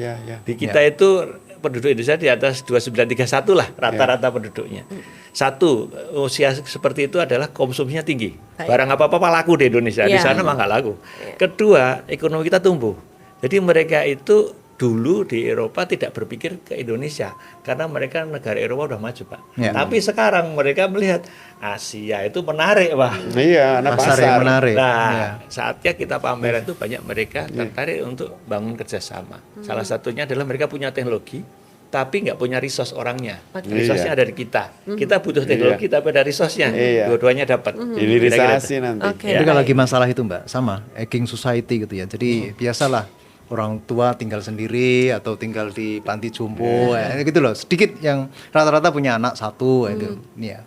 Di kita itu penduduk Indonesia di atas 2931 lah rata-rata penduduknya. Satu, usia seperti itu adalah konsumsinya tinggi. Barang apa-apa laku di Indonesia, di sana mah nggak laku. Kedua, ekonomi kita tumbuh. Jadi mereka itu dulu di Eropa tidak berpikir ke Indonesia karena mereka negara Eropa udah maju, Pak. Tapi sekarang mereka melihat Asia itu menarik, Pak. Iya, anak Pasar yang pasar. menarik. Nah, saatnya kita pameran itu banyak mereka tertarik untuk bangun kerjasama. Salah satunya adalah mereka punya teknologi, tapi nggak punya resource orangnya. Resource-nya ada di kita. Kita butuh teknologi, tapi ada resource-nya. Dua-duanya dapat. Hilirisasi nanti. Jadi kalau lagi masalah itu Mbak, sama aging society gitu ya. Jadi biasalah orang tua tinggal sendiri atau tinggal di panti jompo, gitu loh. Sedikit yang rata-rata punya anak satu, itu. Ya.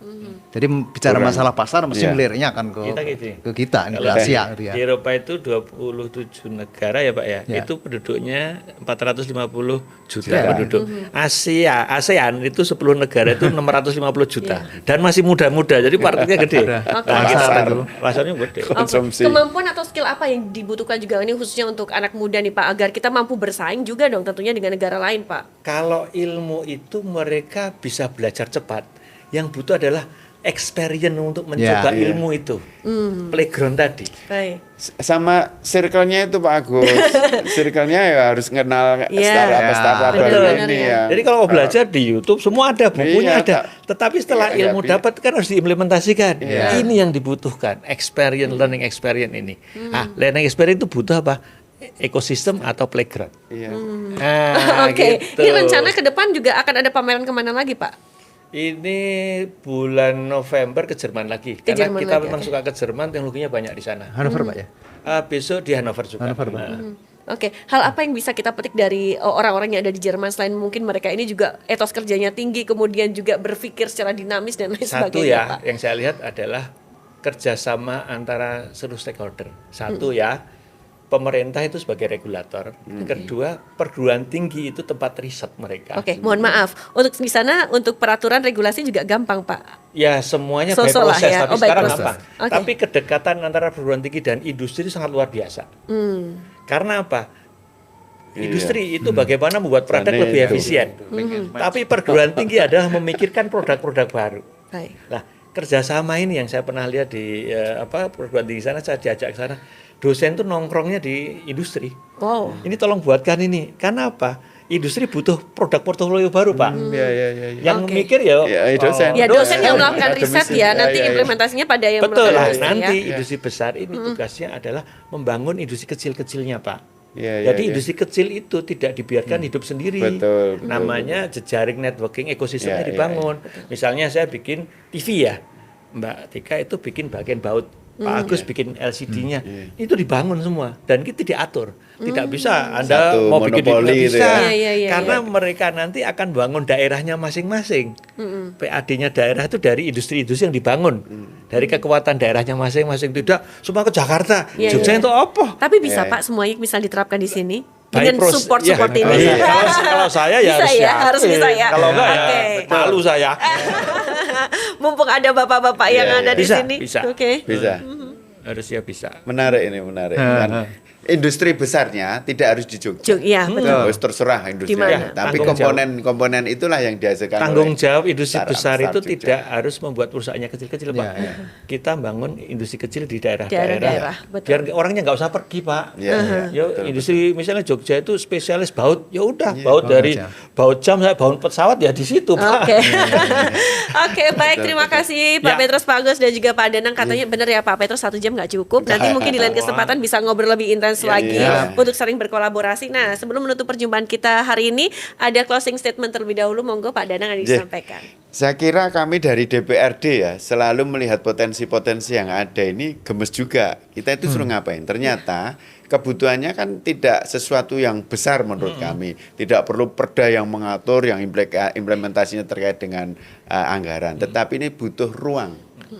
Jadi bicara masalah pasar mesti meliriknya akan ke kita, ke Asia gitu ya. Di Eropa itu 27 negara ya Pak ya. Itu penduduknya 450 juta penduduk. ASEAN itu 10 negara itu 650 juta. Dan masih muda-muda, jadi marketnya gede. Pasarnya gede. Konsumsi. Kemampuan atau skill apa yang dibutuhkan juga ini khususnya untuk anak muda nih Pak, agar kita mampu bersaing juga dong tentunya dengan negara lain, Pak. Kalau ilmu itu mereka bisa belajar cepat. Yang butuh adalah experience untuk mencoba ilmu itu. Playground tadi. Baik. Sama circle-nya itu Pak Agus. Circle-nya ya harus kenal startup baru ini ya. Jadi kalau mau belajar di YouTube semua ada, bukunya ada. Tetapi setelah ilmu bisa. dapat kan harus diimplementasikan. Ini yang dibutuhkan, learning experience ini. Learning experience itu butuh apa? Ekosistem atau playground. Oke. Gitu. Ini rencana ke depan juga akan ada pameran kemana lagi, Pak? Ini bulan November ke Jerman lagi. Karena kita memang suka ke Jerman, teknologinya banyak di sana. Hannover Pak ya? Besok di Hannover juga. Oke, hal apa yang bisa kita petik dari orang-orang yang ada di Jerman selain mungkin mereka ini juga etos kerjanya tinggi, kemudian juga berpikir secara dinamis dan lain Satu sebagainya, Pak? yang saya lihat adalah kerjasama antara seluruh stakeholder. Satu pemerintah itu sebagai regulator. Kedua, perguruan tinggi itu tempat riset mereka. Oke, mohon maaf. Untuk di sana untuk peraturan regulasi juga gampang, Pak. Ya semuanya by So-so lah proses, ya. tapi Oh, by sekarang proses. apa? Oke. Tapi kedekatan antara perguruan tinggi dan industri itu sangat luar biasa. Karena apa? Industri itu bagaimana membuat produk Sana lebih itu. efisien. Tapi perguruan tinggi adalah memikirkan produk-produk baru. Baik. Nah, kerjasama ini yang saya pernah lihat di perguruan tinggi sana, saya diajak ke sana. Dosen tuh nongkrongnya di industri. Wow. Ini tolong buatkan ini. Karena apa? Industri butuh produk portofolio baru, Pak. Yang mikir ya, dosen. Ya dosen yang melakukan akademisi. riset ya, nanti implementasinya pada yang betul lah. melakukan industri Nanti ya. industri besar ini tugasnya adalah membangun industri kecil-kecilnya, Pak. Iya, Jadi iya. industri kecil itu tidak dibiarkan hidup sendiri. Betul. Namanya jejaring networking ekosistemnya Iya, dibangun. Misalnya saya bikin TV ya, Mbak Tika itu bikin bagian baut. Pak Agus bikin LCD-nya, itu dibangun semua dan itu diatur. Tidak bisa Anda Satu mau bikin di monopoli nggak itu bisa, ya. Iya, karena mereka nanti akan bangun daerahnya masing-masing. PAD-nya daerah itu dari industri-industri yang dibangun, dari kekuatan daerahnya masing-masing. Tidak semua ke Jakarta, Iya, Jogja iya. itu apa? Tapi bisa Pak semuanya bisa diterapkan di sini By dengan process. support Ya, ini. iya. Kalau saya ya Bisa harus ya, yakin. harus bisa ya. Kalau enggak Oke. ya malu saya. Mumpung ada bapak-bapak yang Iya, ada di Bisa, sini. bisa. Oke. Bisa. Harusnya bisa. Menarik ini, menarik. Dan industri besarnya tidak harus di Jogja. Iya, betul. Terus terserah industri. Di mana? Tapi Tanggung komponen itulah yang dihasilkan. Tanggung oleh jawab industri startup besar itu Jogja. tidak harus membuat perusahaannya kecil-kecil, Pak. Kita bangun industri kecil di daerah-daerah. Daerah-daerah, betul. Biar orangnya nggak usah pergi, Pak. Iya, iya. Ya, Betul, industri misalnya Jogja itu spesialis baut, ya udah baut dari jam. baut jam saya baut pesawat ya di situ, Pak. Oke. Oke, baik, terima kasih Pak Ya. Petrus, Pak Agus dan juga Pak Danang. Katanya benar ya Pak Petrus 1 jam nggak cukup. Nanti mungkin di lain kesempatan bisa ngobrol lebih intens lagi untuk sering berkolaborasi. Nah, sebelum menutup perjumpaan kita hari ini, ada closing statement terlebih dahulu. Monggo Pak Danang yang disampaikan. Saya kira kami dari DPRD ya selalu melihat potensi-potensi yang ada ini gemes juga. Kita itu suruh ngapain? Ternyata kebutuhannya kan tidak sesuatu yang besar menurut kami. Tidak perlu perda yang mengatur, yang implementasinya terkait dengan anggaran. Tetapi ini butuh ruang.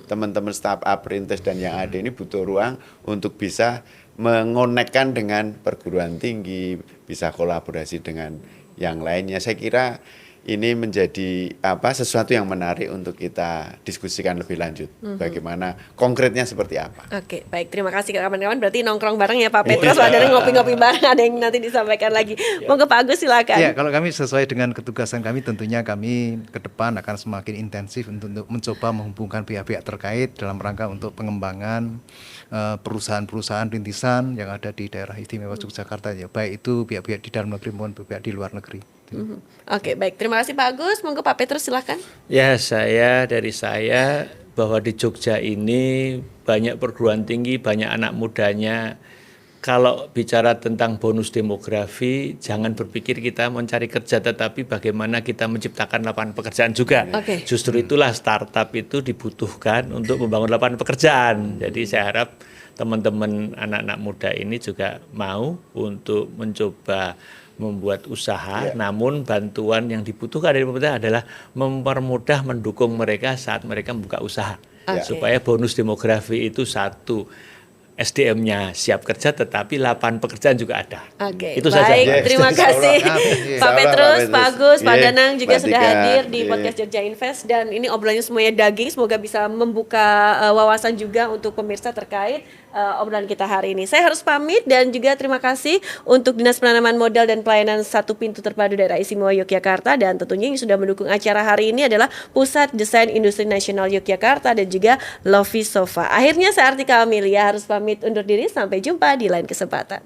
Teman-teman startup, perintis dan yang ada ini butuh ruang untuk bisa mengonekkan dengan perguruan tinggi, bisa kolaborasi dengan yang lainnya. Saya kira ini menjadi sesuatu yang menarik untuk kita diskusikan lebih lanjut. Bagaimana konkretnya seperti apa? Oke, baik. Terima kasih kawan-kawan. Berarti nongkrong bareng ya Pak Petrus, ada ngopi-ngopi bareng, ada yang nanti disampaikan lagi. Monggo Pak Agus silakan. Ya, kalau kami sesuai dengan ketugasan kami, tentunya kami ke depan akan semakin intensif untuk mencoba menghubungkan pihak-pihak terkait dalam rangka untuk pengembangan perusahaan-perusahaan rintisan yang ada di daerah istimewa Yogyakarta, ya, baik itu pihak-pihak di dalam negeri maupun pihak di luar negeri. Oke, baik. Terima kasih Pak Agus. Monggo Pak Petrus silakan. Ya, dari saya bahwa di Jogja ini banyak perguruan tinggi, banyak anak mudanya. Kalau bicara tentang bonus demografi, jangan berpikir kita mencari kerja, tetapi bagaimana kita menciptakan lapangan pekerjaan juga. Oke. Justru itulah startup itu dibutuhkan untuk membangun lapangan pekerjaan. Jadi saya harap teman-teman anak-anak muda ini juga mau untuk mencoba membuat usaha, namun bantuan yang dibutuhkan dari pemerintah adalah mempermudah mendukung mereka saat mereka membuka usaha. Supaya bonus demografi itu satu, SDM-nya siap kerja tetapi lapangan pekerjaan juga ada. Oke, Itu baik. saja. Terima kasih Pak Petrus, Pak Agus, Pak Iya, Danang juga Mbak sudah Tika. hadir di Iya. podcast Jogja Invest, dan ini obrolannya semuanya daging. Semoga bisa membuka wawasan juga untuk pemirsa terkait obrolan kita hari ini. Saya harus pamit dan juga terima kasih untuk Dinas Penanaman Modal dan Pelayanan Satu Pintu Terpadu Daerah Istimewa Yogyakarta, dan tentunya yang sudah mendukung acara hari ini adalah Pusat Desain Industri Nasional Yogyakarta dan juga Lofi Sofa. Akhirnya saya Artika Amelia harus pamit undur diri, sampai jumpa di lain kesempatan.